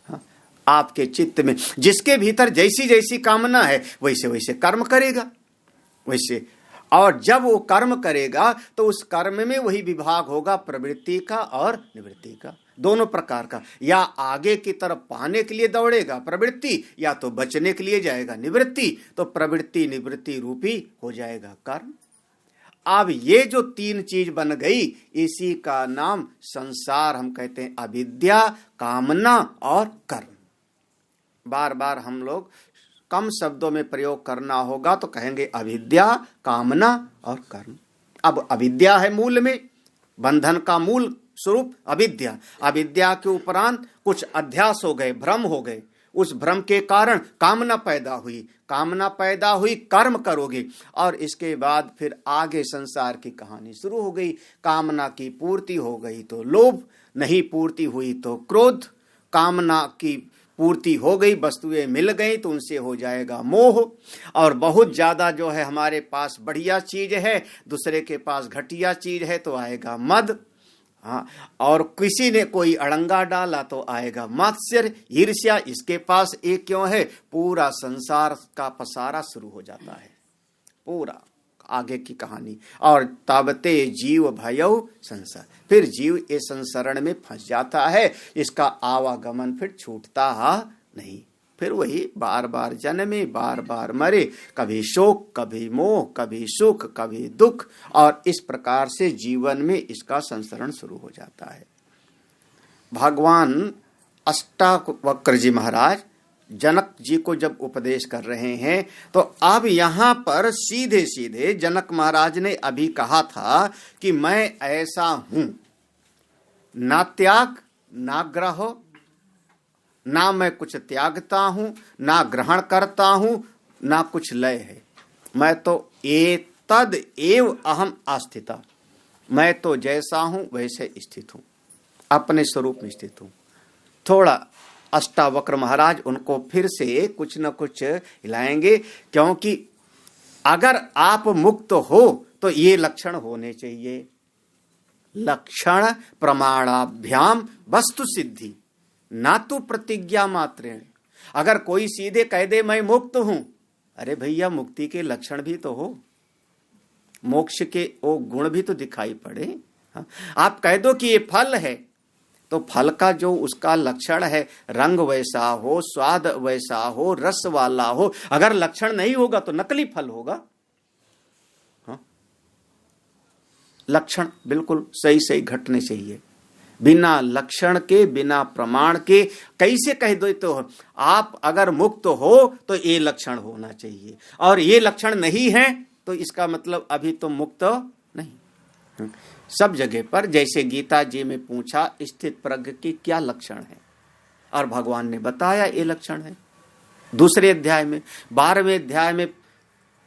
हाँ? आपके चित्त में जिसके भीतर जैसी जैसी कामना है वैसे वैसे कर्म करेगा, वैसे। और जब वो कर्म करेगा तो उस कर्म में वही विभाग होगा, प्रवृत्ति का और निवृत्ति का, दोनों प्रकार का। या आगे की तरफ पाने के लिए दौड़ेगा प्रवृत्ति, या तो बचने के लिए जाएगा निवृत्ति। तो प्रवृत्ति निवृत्ति रूपी हो जाएगा कर्म। अब ये जो तीन चीज बन गई, इसी का नाम संसार हम कहते हैं। अविद्या, कामना और कर्म। बार बार हम लोग कम शब्दों में प्रयोग करना होगा तो कहेंगे अविद्या, कामना और कर्म। अब अविद्या है मूल में, बंधन का मूल स्वरूप अविद्या। अविद्या के उपरांत कुछ अध्यास हो गए, भ्रम हो गए। उस भ्रम के कारण कामना पैदा हुई। कामना पैदा हुई, कर्म करोगे, और इसके बाद फिर आगे संसार की कहानी शुरू हो गई। कामना की पूर्ति हो गई तो लोभ, नहीं पूर्ति हुई तो क्रोध, कामना की पूर्ति हो गई, वस्तुएं मिल गई तो उनसे हो जाएगा मोह। और बहुत ज्यादा जो है हमारे पास बढ़िया चीज है, दूसरे के पास घटिया चीज है तो आएगा मद। हाँ, और किसी ने कोई अड़ंगा डाला तो आएगा मात्सर्य, ईर्ष्या। इसके पास एक क्यों है, पूरा संसार का पसारा शुरू हो जाता है, पूरा आगे की कहानी। और ताबते जीव भयौ संसार, फिर जीव इस संसरण में फंस जाता है, इसका आवागमन फिर छूटता नहीं। फिर वही बार बार जन्मे, बार बार मरे, कभी शोक, कभी मोह, कभी सुख, कभी दुख। और इस प्रकार से जीवन में इसका संसरण शुरू हो जाता है। भगवान अष्टावक्र जी महाराज जनक जी को जब उपदेश कर रहे हैं, तो अब यहां पर सीधे सीधे जनक महाराज ने अभी कहा था कि मैं ऐसा हूं, ना त्याग ना ग्रह, ना मैं कुछ त्यागता हूं, ना ग्रहण करता हूं, ना कुछ लय है। मैं तो एतद एव अहम आस्थिता, मैं तो जैसा हूं वैसे स्थित हूं, अपने स्वरूप में स्थित हूं। थोड़ा अष्टावक्र महाराज उनको फिर से कुछ न कुछ हिलाएंगे, क्योंकि अगर आप मुक्त हो तो ये लक्षण होने चाहिए। लक्षण प्रमाणाभ्याम वस्तु सिद्धि, ना तो प्रतिज्ञा मात्रेण। अगर कोई सीधे कह दे मैं मुक्त हूं, अरे भैया मुक्ति के लक्षण भी तो हो, मोक्ष के वो गुण भी तो दिखाई पड़े। हाँ? आप कह दो कि ये फल है, तो फल का जो उसका लक्षण है, रंग वैसा हो, स्वाद वैसा हो, रस वाला हो, अगर लक्षण नहीं होगा तो नकली फल होगा। हाँ? लक्षण बिल्कुल सही सही घटने चाहिए, बिना लक्षण के, बिना प्रमाण के कैसे कह दो तो आप अगर मुक्त हो तो ये लक्षण होना चाहिए, और ये लक्षण नहीं है तो इसका मतलब अभी तो मुक्त नहीं। सब जगह पर जैसे गीता जी में पूछा स्थित प्रज्ञ की क्या लक्षण है, और भगवान ने बताया ये लक्षण है। दूसरे अध्याय में 12वें अध्याय में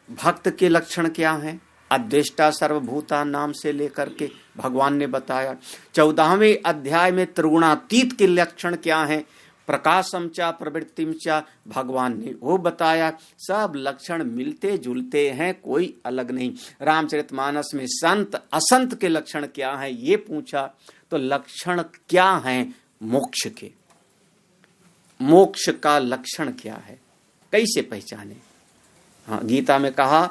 भक्त के लक्षण क्या हैं, अद्वेष्टा सर्वभूता नाम से लेकर के भगवान ने बताया। 14वें अध्याय में त्रिगुणातीत के लक्षण क्या हैं, प्रकाशम चा प्रवृत्तिम चा, भगवान ने वो बताया। सब लक्षण मिलते जुलते हैं, कोई अलग नहीं। रामचरितमानस में संत असंत के लक्षण क्या हैं ये पूछा, तो लक्षण क्या हैं मोक्ष के, मोक्ष का लक्षण क्या है, कैसे पहचाने। हाँ, गीता में कहा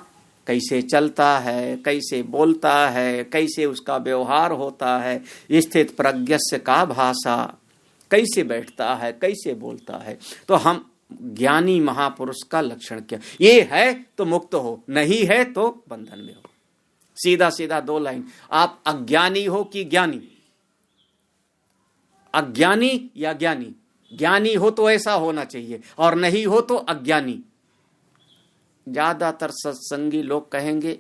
कैसे चलता है, कैसे बोलता है, कैसे उसका व्यवहार होता है, स्थित प्रज्ञस्य का भाषा, कैसे बैठता है, कैसे बोलता है। तो हम ज्ञानी महापुरुष का लक्षण क्या, ये है तो मुक्त हो, नहीं है तो बंधन में हो। सीधा सीधा 2 लाइन। आप अज्ञानी हो कि ज्ञानी, अज्ञानी या ज्ञानी। ज्ञानी हो तो ऐसा होना चाहिए, और नहीं हो तो अज्ञानी। ज्यादातर सत्संगी लोग कहेंगे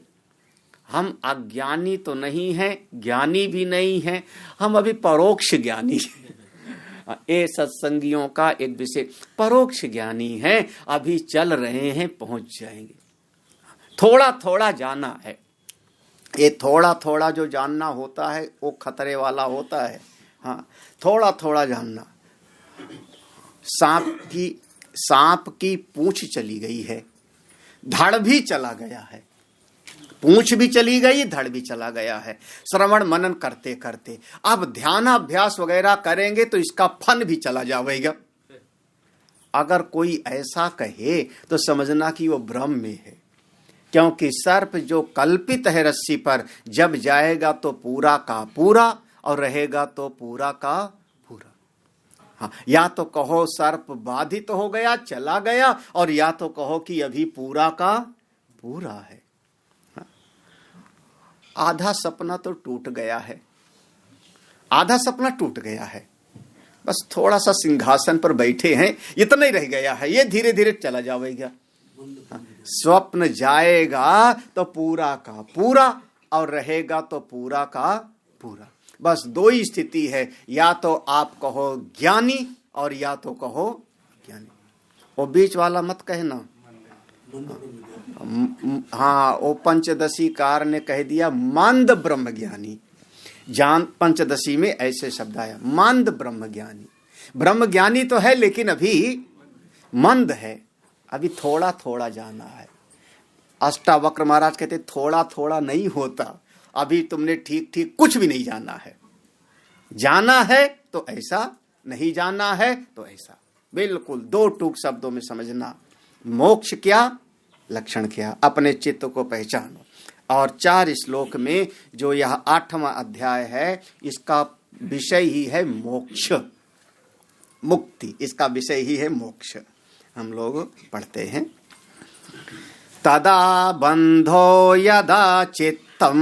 हम अज्ञानी तो नहीं हैं, ज्ञानी भी नहीं हैं, हम अभी परोक्ष ज्ञानी हैं। ये सत्संगियों का एक विषय, परोक्ष ज्ञानी हैं, अभी चल रहे हैं, पहुंच जाएंगे। थोड़ा थोड़ा जाना है, ये थोड़ा थोड़ा जो जानना होता है वो खतरे वाला होता है। हाँ, थोड़ा थोड़ा जानना। सांप की पूंछ चली गई है, धड़ भी चला गया है, पूंछ भी चली गई, धड़ भी चला गया है। श्रवण मनन करते करते अब ध्यानाभ्यास वगैरह करेंगे तो इसका फन भी चला जाएगा। अगर कोई ऐसा कहे तो समझना कि वो भ्रम में है, क्योंकि सर्प जो कल्पित है रस्सी पर, जब जाएगा तो पूरा का पूरा और रहेगा तो पूरा का पूरा। हाँ, या तो कहो सर्प बाधित हो गया, चला गया, और या तो कहो कि अभी पूरा का पूरा है। आधा सपना तो टूट गया है, आधा सपना टूट गया है, बस थोड़ा सा सिंहासन पर बैठे हैं, इतना ही रह गया है, ये धीरे धीरे चला जाएगा। स्वप्न जाएगा तो पूरा का पूरा और रहेगा तो पूरा का पूरा। बस 2 ही स्थिति है, या तो आप कहो ज्ञानी और या तो कहो ज्ञानी, वो बीच वाला मत कहना। हाँ, वो पंचदशी कार ने कह दिया मंद ब्रह्म ज्ञानी। जान पंचदशी में ऐसे शब्द आया, मंद ब्रह्म ज्ञानी। ब्रह्म ज्ञानी तो है लेकिन अभी मंद है, अभी थोड़ा थोड़ा जाना है। अष्टावक्र महाराज कहते थोड़ा थोड़ा नहीं होता, अभी तुमने ठीक ठीक कुछ भी नहीं जाना है। जाना है तो ऐसा, नहीं जाना है तो ऐसा। बिल्कुल दो टूक शब्दों में समझना, मोक्ष क्या, लक्षण क्या, अपने चित्त को पहचानो। और 4 श्लोक में जो यह 8वां अध्याय है, इसका विषय ही है मोक्ष, मुक्ति, इसका विषय ही है मोक्ष। हम लोग पढ़ते हैं, तदा बंधो यदा चित्तम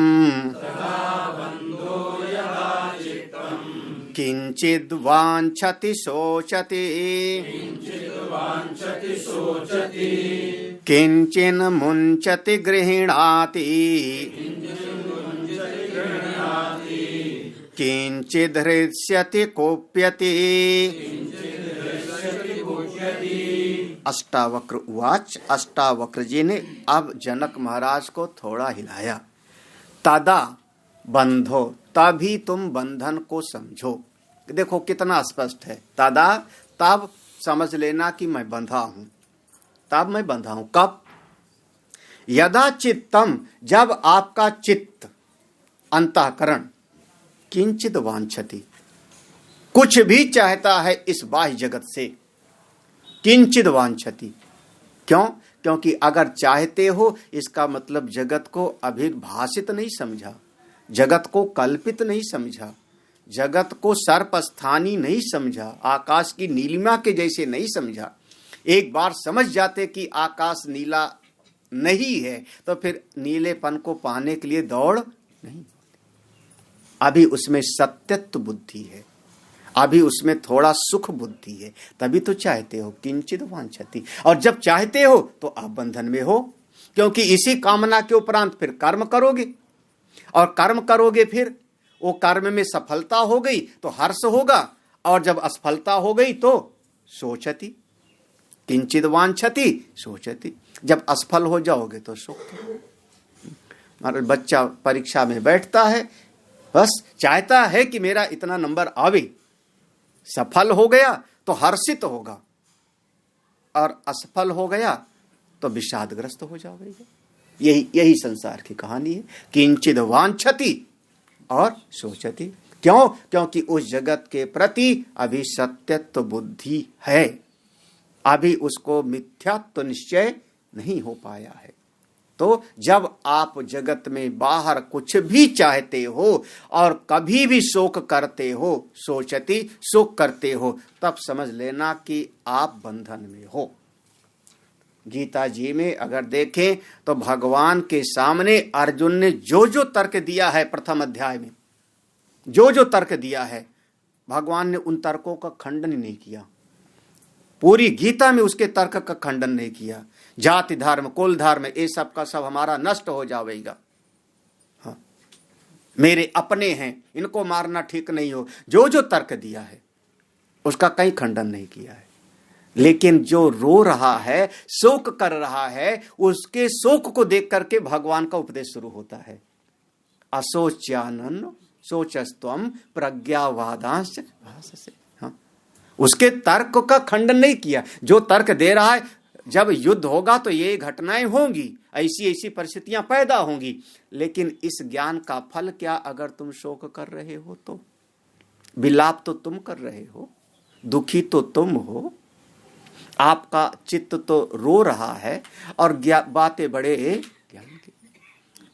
किंचिद वांछति शोचति किंचिन मुंचति गृह्णाति किंचिद हृष्यति कोप्यति। अष्टावक्र उवाच, अष्टावक्र जी ने अब जनक महाराज को थोड़ा हिलाया। तदा बंधो, तभी तुम बंधन को समझो। देखो कितना स्पष्ट है, तदा तब समझ लेना कि मैं बंधा हूं, तब मैं बंधा हूं। कब? यदा चित्तम, जब आपका चित्त, अंतःकरण, किंचित वांछति, कुछ भी चाहता है इस बाह्य जगत से, किंचित वांछति। क्यों? क्योंकि अगर चाहते हो इसका मतलब जगत को अभिभाषित नहीं समझा, जगत को कल्पित नहीं समझा, जगत को सर्पस्थानी नहीं समझा, आकाश की नीलिमा के जैसे नहीं समझा। एक बार समझ जाते कि आकाश नीला नहीं है तो फिर नीलेपन को पाने के लिए दौड़ नहीं होती। अभी उसमें सत्यत्व बुद्धि है, अभी उसमें थोड़ा सुख बुद्धि है, तभी तो चाहते हो, किंचित वांछति। और जब चाहते हो तो आप बंधन में हो, क्योंकि इसी कामना के उपरांत फिर कर्म करोगे, और कर्म करोगे, फिर वो कर्म में सफलता हो गई तो हर्ष होगा, और जब असफलता हो गई तो सोचती, किंचित वांछति सोचती। जब असफल हो जाओगे तो सुख। हमारा बच्चा परीक्षा में बैठता है, बस चाहता है कि मेरा इतना नंबर आवे, सफल हो गया तो हर्षित होगा, और असफल हो गया तो विषादग्रस्त हो जाएगा। यही संसार की कहानी है, किंचित वांछति और सोचति। क्यों? क्योंकि उस जगत के प्रति अभी सत्यत्व बुद्धि है, अभी उसको मिथ्यात्व निश्चय नहीं हो पाया है। तो जब आप जगत में बाहर कुछ भी चाहते हो और कभी भी शोक करते हो, सोचती, शोक करते हो, तब समझ लेना कि आप बंधन में हो। गीता जी में अगर देखें तो भगवान के सामने अर्जुन ने जो जो तर्क दिया है, प्रथम अध्याय में जो जो तर्क दिया है, भगवान ने उन तर्कों का खंडन नहीं किया। पूरी गीता में उसके तर्क का खंडन नहीं किया। जाति धर्म, कुल धर्म, ये सब का सब हमारा नष्ट हो जाएगा, हाँ, मेरे अपने हैं, इनको मारना ठीक नहीं हो, जो जो तर्क दिया है उसका कहीं खंडन नहीं किया है। लेकिन जो रो रहा है, शोक कर रहा है, उसके शोक को देख करके भगवान का उपदेश शुरू होता है। असोच्यानन सोचस्तम प्रज्ञावादांश भाससे। हाँ, उसके तर्क का खंडन नहीं किया। जो तर्क दे रहा है, जब युद्ध होगा तो ये घटनाएं होंगी, ऐसी ऐसी परिस्थितियां पैदा होंगी, लेकिन इस ज्ञान का फल क्या अगर तुम शोक कर रहे हो तो? विलाप तो तुम कर रहे हो, दुखी तो तुम हो, आपका चित्त तो रो रहा है, और बातें बड़े ज्ञान की।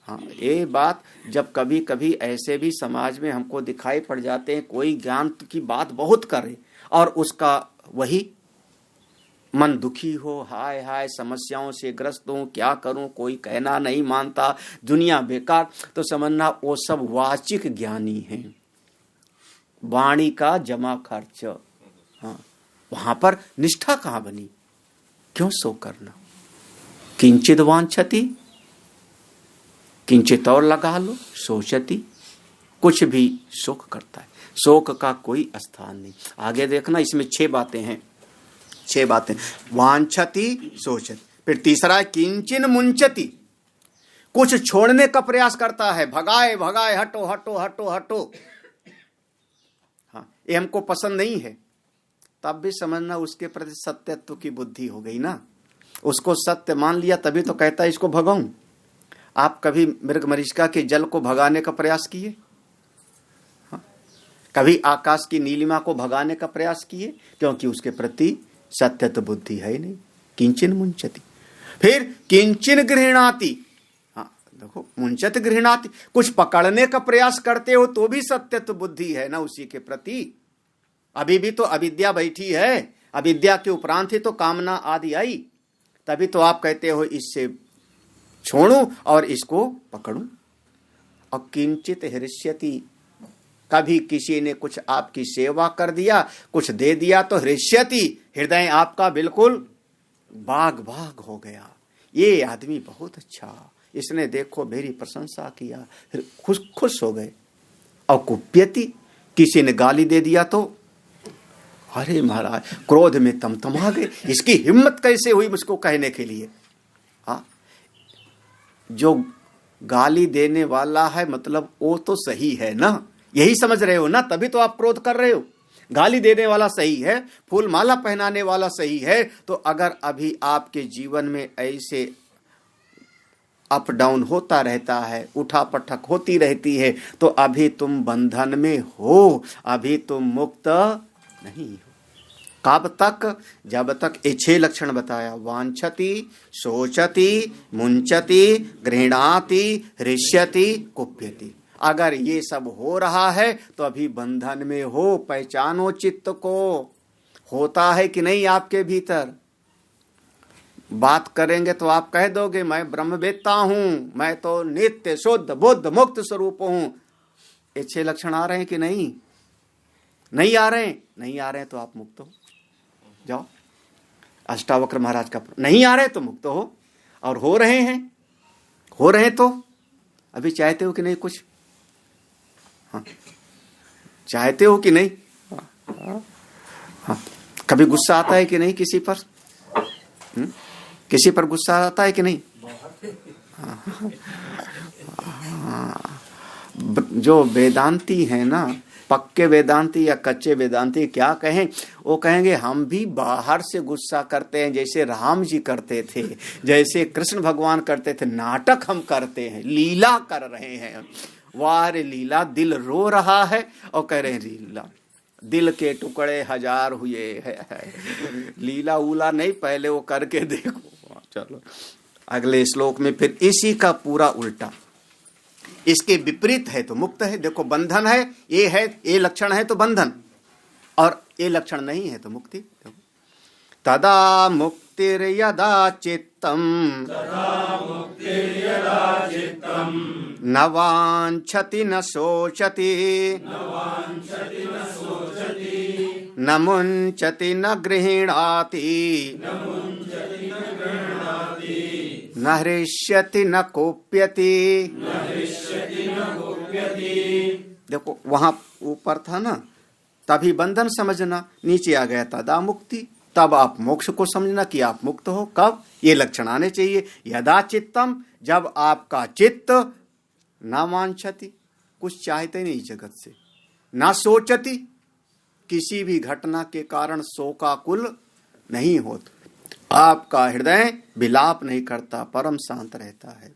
हाँ, ये बात जब कभी कभी ऐसे भी समाज में हमको दिखाई पड़ जाते हैं, कोई ज्ञान की बात बहुत करे और उसका वही मन दुखी हो, हाय हाय समस्याओं से ग्रस्त हूं, क्या करूं, कोई कहना नहीं मानता, दुनिया बेकार, तो समझना वो सब वाचिक ज्ञानी हैं, वाणी का जमा खर्च। हाँ, वहां पर निष्ठा कहां बनी? क्यों सो करना? किंचित वांछति, किंचित और लगा लो, सोचती, कुछ भी शोक करता है, शोक का कोई स्थान नहीं। आगे देखना, इसमें 6 बातें हैं, 6 बातें। वांछति, सोचती, फिर तीसरा है किंचिन मुंचति, कुछ छोड़ने का प्रयास करता है, भगाए भगाए, हटो हटो हटो हटो, हाँ, ये हमको पसंद नहीं है, तब भी समझना उसके प्रति सत्यत्व की बुद्धि हो गई ना, उसको सत्य मान लिया, तभी तो कहता है इसको भगाऊं। आप कभी मृगमरीचिका के जल को भगाने का प्रयास किए? हाँ? कभी आकाश की नीलिमा को भगाने का प्रयास किए? क्योंकि उसके प्रति सत्यत्व बुद्धि है ही नहीं। किंचिन मुंचति, फिर किंचिन गृह्णाति। हाँ देखो, मुंचत गृह्णाति, कुछ पकड़ने का प्रयास करते हो तो भी सत्यत्व बुद्धि है ना उसी के प्रति। अभी भी तो अविद्या बैठी है, अविद्या के उपरांत ही तो कामना आदि आई, तभी तो आप कहते हो इससे छोड़ूं और इसको पकड़ूं। और किंचित हृष्यति, कभी किसी ने कुछ आपकी सेवा कर दिया, कुछ दे दिया तो हृष्यति, हृदय आपका बिल्कुल बाग बाग हो गया। ये आदमी बहुत अच्छा, इसने देखो मेरी प्रशंसा किया, खुश खुश हो गए। और कुप्यति, किसी ने गाली दे दिया तो अरे महाराज क्रोध में तमतमा गए, इसकी हिम्मत कैसे हुई मुझको कहने के लिए। हाँ, जो गाली देने वाला है मतलब वो तो सही है ना, यही समझ रहे हो ना, तभी तो आप क्रोध कर रहे हो। गाली देने वाला सही है, फूल माला पहनाने वाला सही है, तो अगर अभी आपके जीवन में ऐसे अप डाउन होता रहता है, उठा पटक होती रहती है, तो अभी तुम बंधन में हो, अभी तुम मुक्त नहीं हो। कब तक? जब तक ये 6 लक्षण बताया, वांछति, सोचति, मुंचति, गृह्णाति, हृष्यति, कुप्यति। अगर ये सब हो रहा है तो अभी बंधन में हो। पहचानो चित्त को, होता है कि नहीं आपके भीतर। बात करेंगे तो आप कह दोगे मैं ब्रह्मवेत्ता हूं, मैं तो नित्य शुद्ध बुद्ध मुक्त स्वरूप हूं। ये 6 लक्षण आ रहे हैं कि नहीं? नहीं आ रहे हैं? नहीं आ रहे हैं तो आप मुक्त हो जाओ। अष्टावक्र महाराज का नहीं आ रहे तो मुक्त हो, और हो रहे हैं, हो रहे तो अभी चाहते हो कि नहीं कुछ? हाँ, चाहते हो कि नहीं? हाँ, कभी गुस्सा आता है कि नहीं किसी पर? किसी पर गुस्सा आता है कि नहीं? हाँ, जो वेदांती है ना, पक्के वेदांती या कच्चे वेदांती क्या कहें, वो कहेंगे हम भी बाहर से गुस्सा करते हैं, जैसे राम जी करते थे, जैसे कृष्ण भगवान करते थे। नाटक हम करते हैं, लीला कर रहे हैं। वाह रे लीला, दिल रो रहा है और कह रहे हैं लीला, दिल के टुकड़े 1000 हुए है। लीला उला नहीं, पहले वो करके देखो। चलो अगले श्लोक में फिर इसी का पूरा उल्टा, इसके विपरीत है तो मुक्त है। देखो बंधन है, ये है, ये लक्षण है तो बंधन, और ये लक्षण नहीं है तो मुक्ति। तदा मुक्तिर्यदा चित्तम न वांछति न शोचति न मुंचति न गृह्णाति न हृष्यति न कोप्यति। देखो वहां ऊपर था ना, तभी बंधन समझना, नीचे आ गया तदा मुक्ति, तब आप मोक्ष को समझना कि आप मुक्त हो। कब? ये लक्षण आने चाहिए। यदा चित्तम, जब आपका चित्त ना वांछति, कुछ चाहते नहीं जगत से, ना सोचति, किसी भी घटना के कारण शोकाकुल नहीं होता, आपका हृदय विलाप नहीं करता, परम शांत रहता है।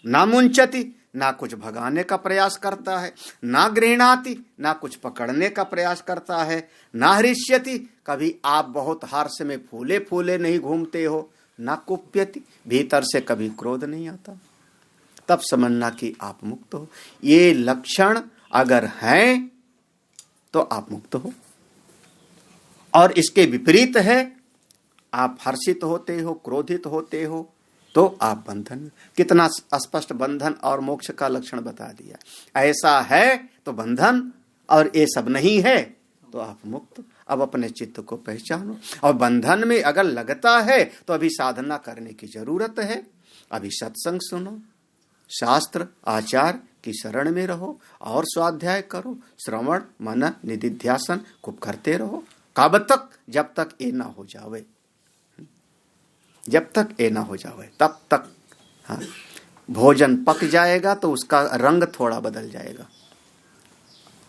ना मुंचति, ना कुछ भगाने का प्रयास करता है, ना गृह्णाति, ना कुछ पकड़ने का प्रयास करता है, ना हृष्यति, कभी आप बहुत हर्ष में फूले फूले नहीं घूमते हो, ना कुप्यति, भीतर से कभी क्रोध नहीं आता। तब समझना कि आप मुक्त हो। ये लक्षण अगर हैं तो आप मुक्त हो, और इसके विपरीत है, आप हर्षित होते हो, क्रोधित होते हो, तो आप बंधन। कितना स्पष्ट बंधन और मोक्ष का लक्षण बता दिया। ऐसा है तो बंधन, और ये सब नहीं है तो आप मुक्त। अब अपने चित्त को पहचानो, और बंधन में अगर लगता है तो अभी साधना करने की जरूरत है। अभी सत्संग सुनो, शास्त्र आचार की शरण में रहो, और स्वाध्याय करो, श्रवण मनन निधिध्यासन खूब करते रहो। कब तक? जब तक ये ना हो जावे, जब तक ये ना हो जावे तब तक। हाँ, भोजन पक जाएगा तो उसका रंग थोड़ा बदल जाएगा।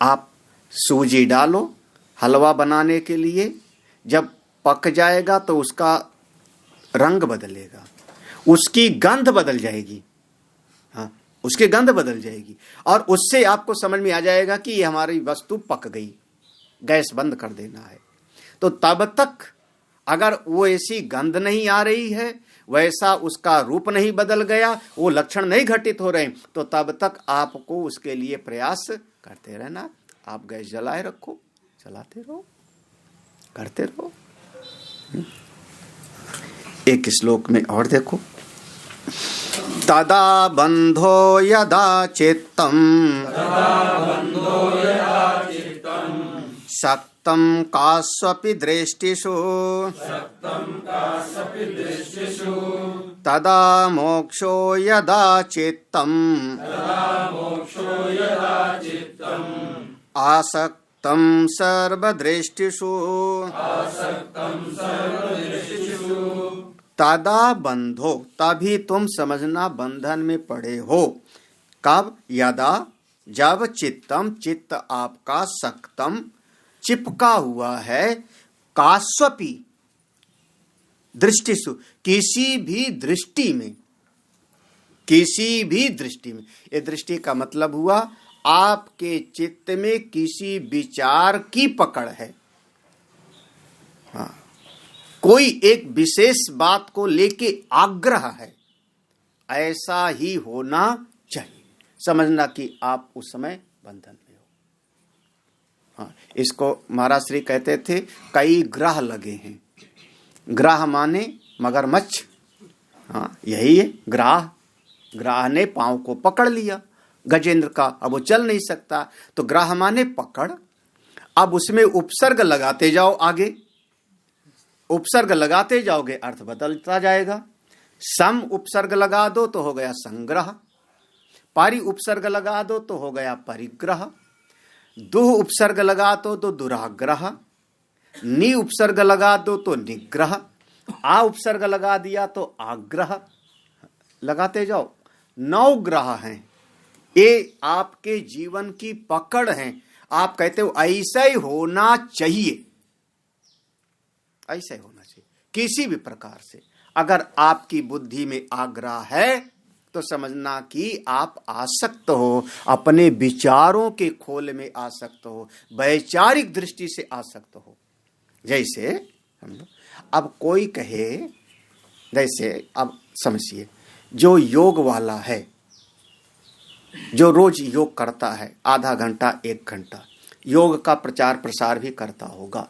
आप सूजी डालो हलवा बनाने के लिए, जब पक जाएगा तो उसका रंग बदलेगा, उसकी गंध बदल जाएगी। हाँ, उसकी गंध बदल जाएगी और उससे आपको समझ में आ जाएगा कि ये हमारी वस्तु पक गई, गैस बंद कर देना है। तो तब तक अगर वो ऐसी गंध नहीं आ रही है, वैसा उसका रूप नहीं बदल गया, वो लक्षण नहीं घटित हो रहे, तो तब तक आपको उसके लिए प्रयास करते रहना। आप गैस जलाए रखो, चलाते रहो, करते रहो। एक श्लोक में और देखो, तदा बंधो यदा चित्तम सक्तम कास्वपि दृष्टिषु तदा मोक्षो यदा चित्तम आसक्तम सर्वदृष्टिषु तदा बंधो, तभी तुम समझना बंधन में पड़े हो। कब? यदा, जब चित्तम, चित्त आपका सक्तम, चिपका हुआ है, कास्वपि दृष्टिसु, किसी भी दृष्टि में, किसी भी दृष्टि में। ये दृष्टि का मतलब हुआ आपके चित्त में किसी विचार की पकड़ है। हाँ, कोई एक विशेष बात को लेके आग्रह है, ऐसा ही होना चाहिए। समझना कि आप उस समय बंधन में हो। हाँ, इसको महाराज श्री कहते थे, कई ग्रह लगे हैं। ग्रह माने मगरमच्छ। हाँ, यही है ग्राह। ग्राह ने पांव को पकड़ लिया गजेंद्र का, अब वो चल नहीं सकता। तो ग्राह माने पकड़। अब उसमें उपसर्ग लगाते जाओ, आगे उपसर्ग लगाते जाओगे, अर्थ बदलता जाएगा। सम उपसर्ग लगा दो तो हो गया संग्रह, पारी उपसर्ग लगा दो तो हो गया परिग्रह, दुह उपसर्ग लगा दो तो दुराग्रह, नि उपसर्ग लगा दो तो निग्रह, आ उपसर्ग लगा दिया तो आग्रह। लगाते जाओ। 9 ग्रह हैं, ये आपके जीवन की पकड़ हैं। आप कहते हो ऐसा ही होना चाहिए, ऐसा ही होना चाहिए। किसी भी प्रकार से अगर आपकी बुद्धि में आग्रह है तो समझना कि आप आसक्त हो, अपने विचारों के खोल में आसक्त हो, वैचारिक दृष्टि से आसक्त हो। जैसे अब कोई कहे, जैसे अब समझिए, जो योग वाला है, जो रोज योग करता है, आधा घंटा 1 घंटा योग का प्रचार प्रसार भी करता होगा,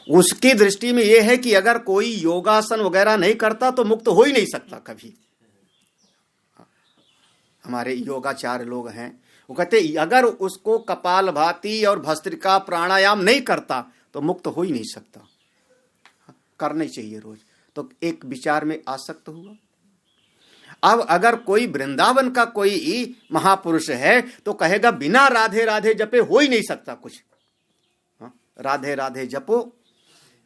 उसकी दृष्टि में यह है कि अगर कोई योगासन वगैरह नहीं करता तो मुक्त हो ही नहीं सकता कभी। हमारे योगाचार्य लोग हैं, वो कहते अगर उसको कपालभाति और भस्त्रिका प्राणायाम नहीं करता तो मुक्त हो ही नहीं सकता। करना ही चाहिए रोज। तो एक विचार में आसक्त हुआ। अब अगर कोई वृंदावन का कोई महापुरुष है तो कहेगा बिना राधे राधे जपे हो ही नहीं सकता कुछ। राधे राधे जपो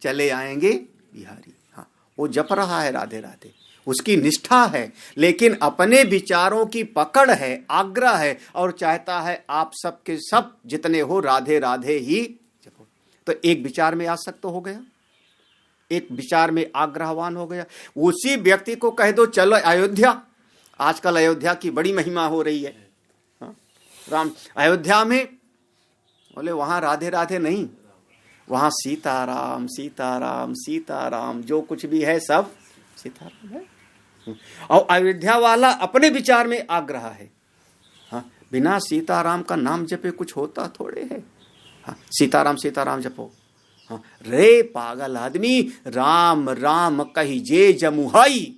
चले आएंगे बिहारी। हाँ, वो जप रहा है राधे राधे, उसकी निष्ठा है, लेकिन अपने विचारों की पकड़ है, आग्रह है, और चाहता है आप सबके सब जितने हो राधे राधे ही जपो। तो एक विचार में आसक्त हो गया, एक विचार में आग्रहवान हो गया। उसी व्यक्ति को कह दो चलो अयोध्या, आजकल अयोध्या की बड़ी महिमा हो रही है। हाँ, राम अयोध्या में, बोले वहां राधे राधे नहीं, वहां सीताराम सीताराम सीताराम, जो कुछ भी है सब सीताराम है। और अयोध्या वाला अपने विचार में आग्रह है। हाँ, बिना सीताराम का नाम जपे कुछ होता थोड़े है। हाँ, सीताराम सीताराम जपो। हाँ, रे पागल आदमी, राम राम कही जे जमुहाई।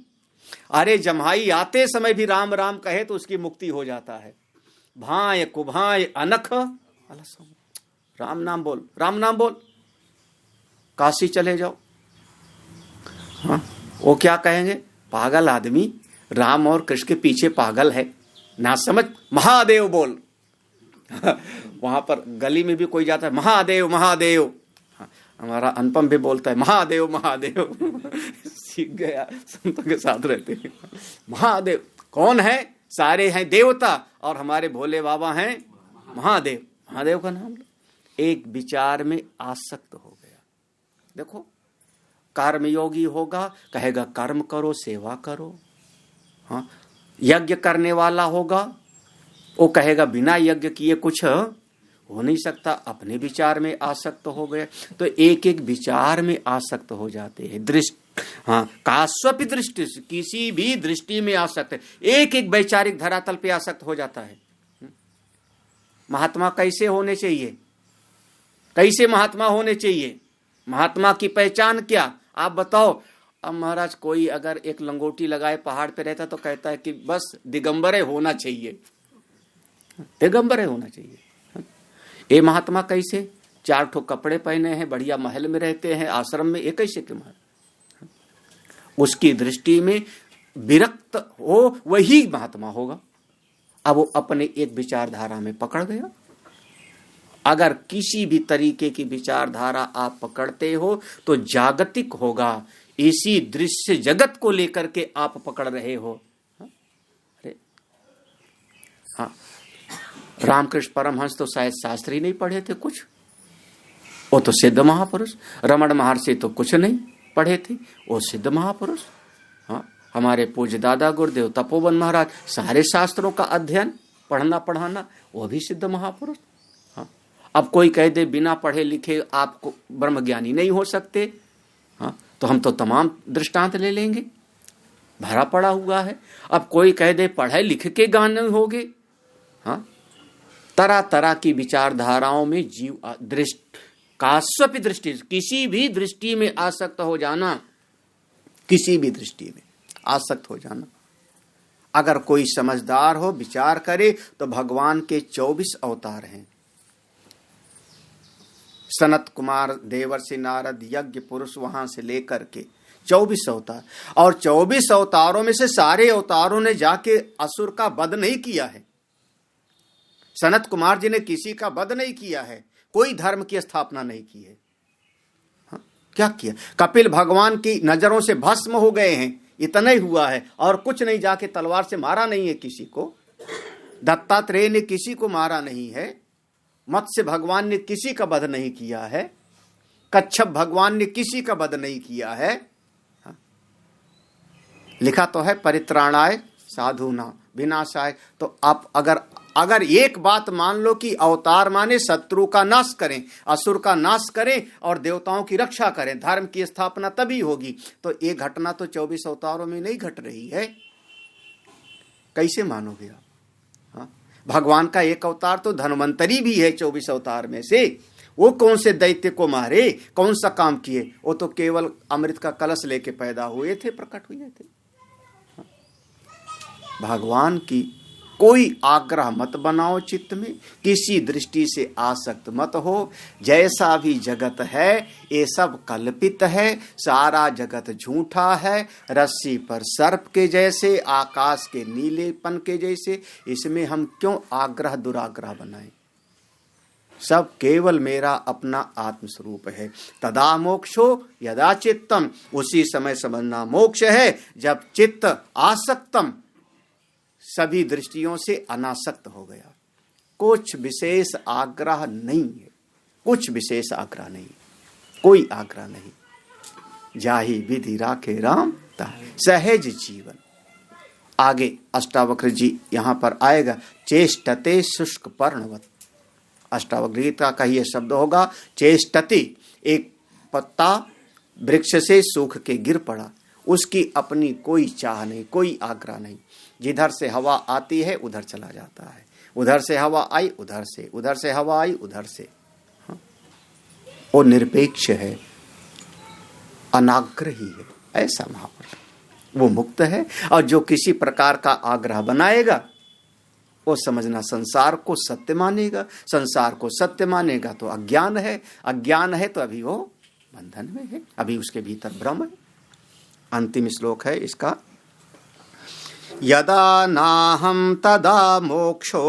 अरे जमहाई आते समय भी राम राम कहे तो उसकी मुक्ति हो जाता है। भाय कुभाय अनख अलसम, राम नाम बोल, राम नाम बोल। काशी चले जाओ। हाँ, वो क्या कहेंगे, पागल आदमी, राम और कृष्ण के पीछे पागल है, ना समझ, महादेव बोल। वहां पर गली में भी कोई जाता है, महादेव महादेव। हाँ, हमारा अनुपम भी बोलता है महादेव महादेव। सीख गया, संतों के साथ रहते हैं। महादेव कौन है? सारे हैं देवता, और हमारे भोले बाबा हैं महादेव। महादेव का नाम एक विचार में आसक्त हो गया। देखो, कर्मयोगी होगा, कहेगा कर्म करो, सेवा करो। हाँ, यज्ञ करने वाला होगा, वो कहेगा बिना यज्ञ किए कुछ हो नहीं सकता। अपने विचार में आसक्त हो गए, तो एक एक विचार में आसक्त हो जाते हैं। दृष्टि, हाँ, कास्वपि दृष्टि, किसी भी दृष्टि में आसक्त है, एक एक वैचारिक धरातल पे आसक्त हो जाता है। महात्मा कैसे होने चाहिए? कैसे महात्मा होने चाहिए? महात्मा की पहचान क्या, आप बताओ। अब महाराज कोई अगर एक लंगोटी लगाए पहाड़ पे रहता तो कहता है कि बस दिगंबर होना चाहिए, दिगंबर होना चाहिए। ये महात्मा कैसे? 4 ठो कपड़े पहने हैं, बढ़िया महल में रहते हैं, आश्रम में, ये कैसे के महात्मा? उसकी दृष्टि में विरक्त हो वही महात्मा होगा। अब वो अपने एक विचारधारा में पकड़ गया। अगर किसी भी तरीके की विचारधारा आप पकड़ते हो तो जागतिक होगा। इसी दृश्य जगत को लेकर के आप पकड़ रहे हो। अरे हाँ, रामकृष्ण परमहंस तो शायद शास्त्री नहीं पढ़े थे कुछ, वो तो सिद्ध महापुरुष। रमण महर्षि तो कुछ नहीं पढ़े थे, वो सिद्ध महापुरुष। हाँ, हमारे पूज्य दादा गुरुदेव तपोवन महाराज सारे शास्त्रों का अध्ययन, पढ़ना पढ़ाना, वो भी सिद्ध महापुरुष। हाँ, अब कोई कह दे बिना पढ़े लिखे आपको ब्रह्मज्ञानी नहीं हो सकते, हाँ, तो हम तो तमाम दृष्टांत ले लेंगे, भरा पड़ा हुआ है। अब कोई कह दे पढ़े लिख के ज्ञानी होगे, हाँ, तरह तरह की विचारधाराओं में जीव कास्वपि दृष्टि, किसी भी दृष्टि में आसक्त हो जाना, किसी भी दृष्टि में आसक्त हो जाना। अगर कोई समझदार हो, विचार करे, तो भगवान के 24 अवतार हैं। सनत कुमार, देवर्षि नारद, यज्ञ पुरुष, वहां से लेकर के 24 अवतार। और 24 अवतारों में से सारे अवतारों ने जाके असुर का वध नहीं किया है। सनत कुमार जी ने किसी का वध नहीं किया है, कोई धर्म की स्थापना नहीं की है। हाँ, क्या किया? कपिल भगवान की नजरों से भस्म हो गए हैं, इतना ही हुआ है, और कुछ नहीं। जाके तलवार से मारा नहीं है किसी को, दत्तात्रेय ने किसी को मारा नहीं है, मत्स्य भगवान ने किसी का वध नहीं किया है, कच्छप भगवान ने किसी का वध नहीं किया है। हाँ, लिखा तो है परित्राणाय साधुना विनाशाय। तो आप अगर एक बात मान लो कि अवतार माने शत्रु का नाश करें, असुर का नाश करें और देवताओं की रक्षा करें, धर्म की स्थापना तभी होगी, तो ये घटना तो 24 अवतारों में नहीं घट रही है। कैसे मानोगे आप? हाँ, भगवान का एक अवतार तो धन्वंतरी भी है 24 अवतार में से। वो कौन से दैत्य को मारे, कौन सा काम किए? वो तो केवल अमृत का कलश लेके पैदा हुए थे, प्रकट हुए थे। भगवान की कोई आग्रह मत बनाओ चित्त में, किसी दृष्टि से आसक्त मत हो। जैसा भी जगत है ये सब कल्पित है, सारा जगत झूठा है, रस्सी पर सर्प के जैसे, आकाश के नीलेपन के जैसे। इसमें हम क्यों आग्रह दुराग्रह बनाएं? सब केवल मेरा अपना आत्मस्वरूप है। तदा मोक्षो यदा चित्तम, उसी समय समझना मोक्ष है जब चित्त आसक्तम, सभी दृष्टियों से अनासक्त हो गया। कुछ विशेष आग्रह नहीं है, कुछ विशेष आग्रह नहीं, कोई आग्रह नहीं। जाहि विधि राखे राम ताहि सहज जीवन। आगे अष्टावक्र जी यहां पर आएगा, चेष्टते शुष्क पर्णवत। अष्टावक्र गीता का ये शब्द होगा चेष्टते, एक पत्ता वृक्ष से सूख के गिर पड़ा, उसकी अपनी कोई चाह नहीं, कोई आग्रह नहीं। जिधर से हवा आती है उधर चला जाता है, उधर से हवा आई उधर से, उधर से हवा आई उधर से। हाँ? वो निरपेक्ष है, अनाग्रही है, ऐसा महापुरुष वो मुक्त है। और जो किसी प्रकार का आग्रह बनाएगा वो समझना संसार को सत्य मानेगा, संसार को सत्य मानेगा तो अज्ञान है, अज्ञान है तो अभी वो बंधन में है, अभी उसके भीतर भ्रम है। अंतिम श्लोक है इसका, यदा नाहं तदा मोक्षो,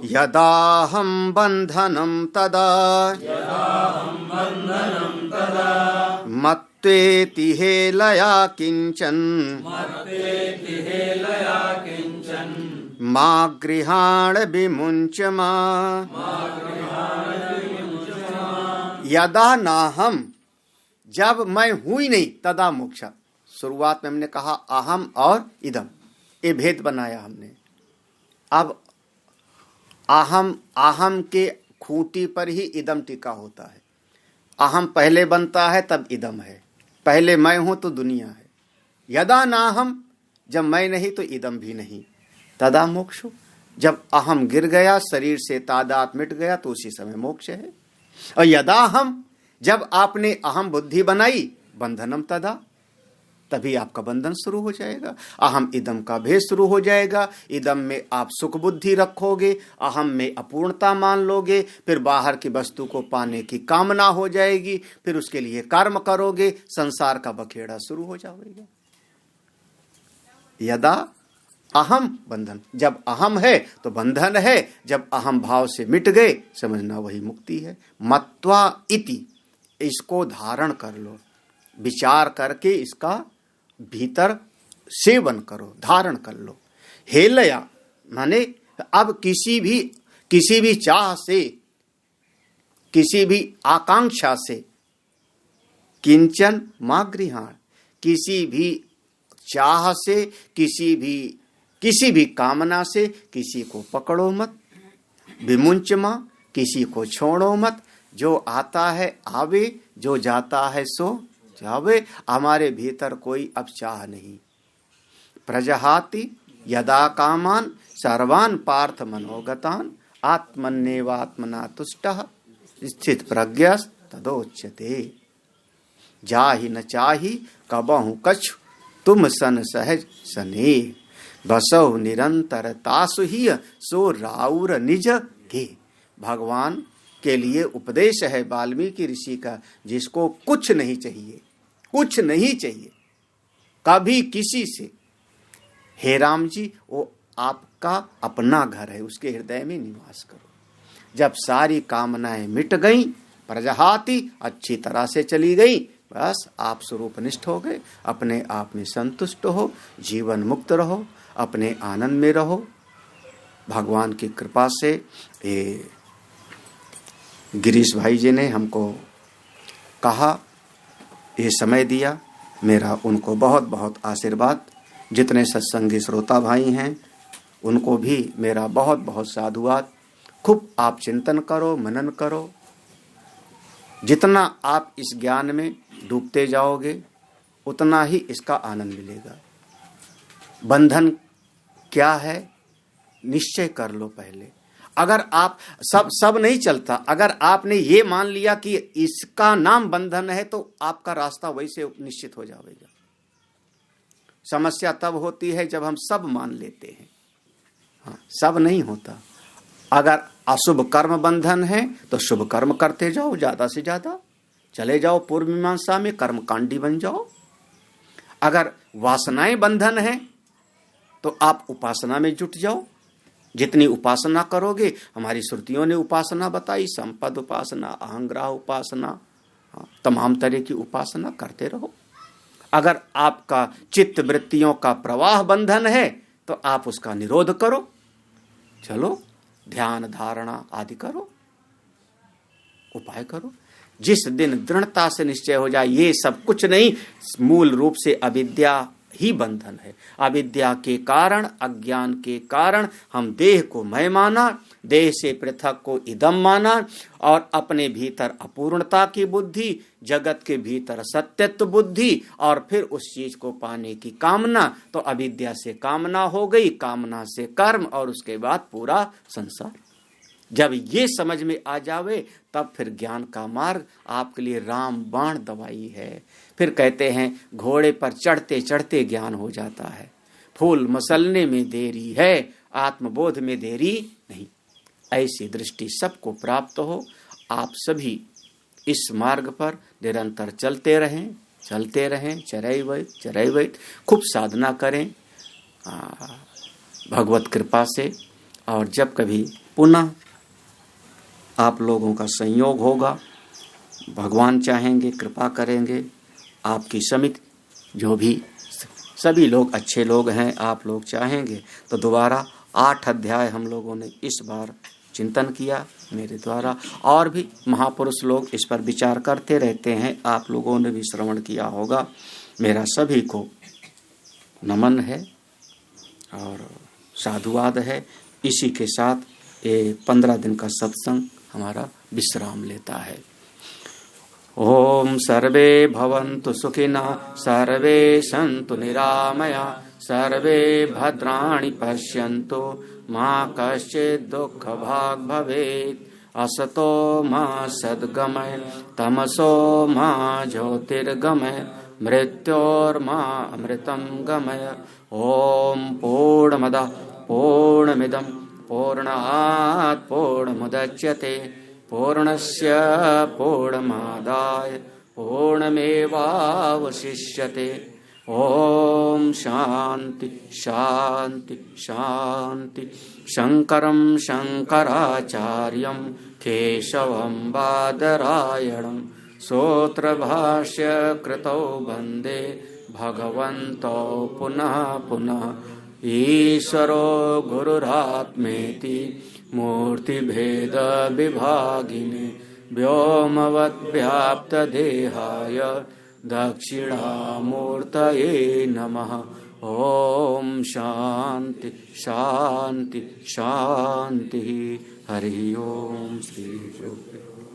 यदाहं बंधनं तदा, मत्वेति हेलया किंचन, मा गृहाण विमुञ्च मा। यदा ना हम, जब मैं हूं ही नहीं, तदा मोक्ष। शुरुआत में हमने कहा अहम और इदम, ये भेद बनाया हमने। अब अहम के खूंटी पर ही इदम टिका होता है। अहम पहले बनता है तब इदम है। पहले मैं हूं तो दुनिया है। यदा ना हम, जब मैं नहीं तो इदम भी नहीं। तदा मोक्ष, जब अहम गिर गया, शरीर से तादात मिट गया, तो उसी समय मोक्ष है। और यदा हम, जब आपने अहम बुद्धि बनाई, बंधनम तदा, तभी आपका बंधन शुरू हो जाएगा। अहम इदम का भेद शुरू हो जाएगा। इदम में आप सुख बुद्धि रखोगे, अहम में अपूर्णता मान लोगे, फिर बाहर की वस्तु को पाने की कामना हो जाएगी, फिर उसके लिए कर्म करोगे, संसार का बखेड़ा शुरू हो जाएगा। यदा अहम बंधन, जब अहम है तो बंधन है, जब अहम भाव से मिट गए, समझना वही मुक्ति है। मत्वा इति, इसको धारण कर लो, विचार करके इसका भीतर सेवन करो, धारण कर लो। हेलया माने अब किसी भी चाह से, किसी भी आकांक्षा से, किंचन मां गृहाण, किसी भी चाह से, किसी भी कामना से किसी को पकड़ो मत। विमुंच मां, किसी को छोड़ो मत। जो आता है आवे, जो जाता है सो जावे। हमारे भीतर कोई अब चाह नहीं। प्रजहाति यदा कामान सर्वान पार्थ मनोगतान, आत्मन्येवात्मना तुष्टः स्थित प्रज्ञस तदोच्यते। जाहि न चाहि कबहु कछु, तुम सन सहज सने, बसौ निरंतर तासु ही सो राउर निज के। भगवान के लिए उपदेश है वाल्मीकि ऋषि का, जिसको कुछ नहीं चाहिए, कुछ नहीं चाहिए कभी किसी से। हे राम जी, वो आपका अपना घर है, उसके हृदय में निवास करो। जब सारी कामनाएं मिट गईं, प्रजहाति अच्छी तरह से चली गई, बस आप स्वरूपनिष्ठ हो गए, अपने आप में संतुष्ट हो, जीवन मुक्त रहो, अपने आनंद में रहो। भगवान की कृपा से ये गिरीश भाई जी ने हमको कहा, ये समय दिया, मेरा उनको बहुत बहुत आशीर्वाद। जितने सत्संगी श्रोता भाई हैं उनको भी मेरा बहुत बहुत साधुवाद। खूब आप चिंतन करो, मनन करो। जितना आप इस ज्ञान में डूबते जाओगे उतना ही इसका आनंद मिलेगा। बंधन क्या है निश्चय कर लो पहले। अगर आप सब नहीं चलता। अगर आपने ये मान लिया कि इसका नाम बंधन है तो आपका रास्ता वैसे निश्चित हो जाएगा। समस्या तब होती है जब हम सब मान लेते हैं। हाँ, सब नहीं होता। अगर अशुभ कर्म बंधन है तो शुभ कर्म करते जाओ, ज्यादा से ज्यादा चले जाओ, पूर्व मीमांसा में कर्मकांडी बन जाओ। अगर वासनाएं बंधन है तो आप उपासना में जुट जाओ। जितनी उपासना करोगे, हमारी श्रुतियों ने उपासना बताई, संपद उपासना, अहंग्रह उपासना, तमाम तरह की उपासना करते रहो। अगर आपका चित्त वृत्तियों का प्रवाह बंधन है तो आप उसका निरोध करो। चलो ध्यान धारणा आदि करो, उपाय करो। जिस दिन दृढ़ता से निश्चय हो जाए ये सब कुछ नहीं, मूल रूप से अविद्या ही बंधन है। अविद्या के कारण, अज्ञान के कारण हम देह को मैं माना, देह से पृथक को इदम माना, और अपने भीतर अपूर्णता की बुद्धि, जगत के भीतर सत्यत्व बुद्धि, और फिर उस चीज को पाने की कामना। तो अविद्या से कामना हो गई, कामना से कर्म, और उसके बाद पूरा संसार। जब ये समझ में आ जावे तब फिर ज्ञान का मार्ग आपके लिए राम बाण दवाई है। फिर कहते हैं घोड़े पर चढ़ते चढ़ते ज्ञान हो जाता है। फूल मसलने में देरी है, आत्मबोध में देरी नहीं। ऐसी दृष्टि सबको प्राप्त हो। आप सभी इस मार्ग पर निरंतर चलते रहें, चरैवैत खूब साधना करें भगवत कृपा से। और जब कभी पुनः आप लोगों का संयोग होगा, भगवान चाहेंगे, कृपा करेंगे, आपकी समिति जो भी सभी लोग अच्छे लोग हैं, आप लोग चाहेंगे तो दोबारा 8 अध्याय हम लोगों ने इस बार चिंतन किया मेरे द्वारा, और भी महापुरुष लोग इस पर विचार करते रहते हैं, आप लोगों ने भी श्रवण किया होगा। मेरा सभी को नमन है और साधुवाद है। इसी के साथ ये 15 दिन का सत्संग हमारा विश्राम लेता है। ओम सर्वे भवन्तु सुखिनः, सर्वे सन्तु निरामया, सर्वे भद्राणि पश्यन्तु, मा कश्चित् दुःखभाग् भवेत्। असतो मा सद्गमय, तमसो मा ज्योतिर्गमय, मृत्योर्मा अमृतं गमय। ओम पूर्णमदः पूर्णमिदं पूर्णात् पूर्णमुदच्यते, पूर्णस्य पूर्णमादाय पूर्णमेवावशिष्यते। ओम शांति शांति शांति। शंकरं शंकराचार्यं केशवं बादरायणं सूत्रभाष्य कृतौ वन्दे भगवन्तौ पुनः पुनः। ईश्वरो गुरुरात्मेति मूर्तिभेद विभागिने, व्योमवद्व्याप्तदेहाय दक्षिणामूर्तये नमः। ओम शांति शांति शांति। हरि ओम श्री गुरुदेव।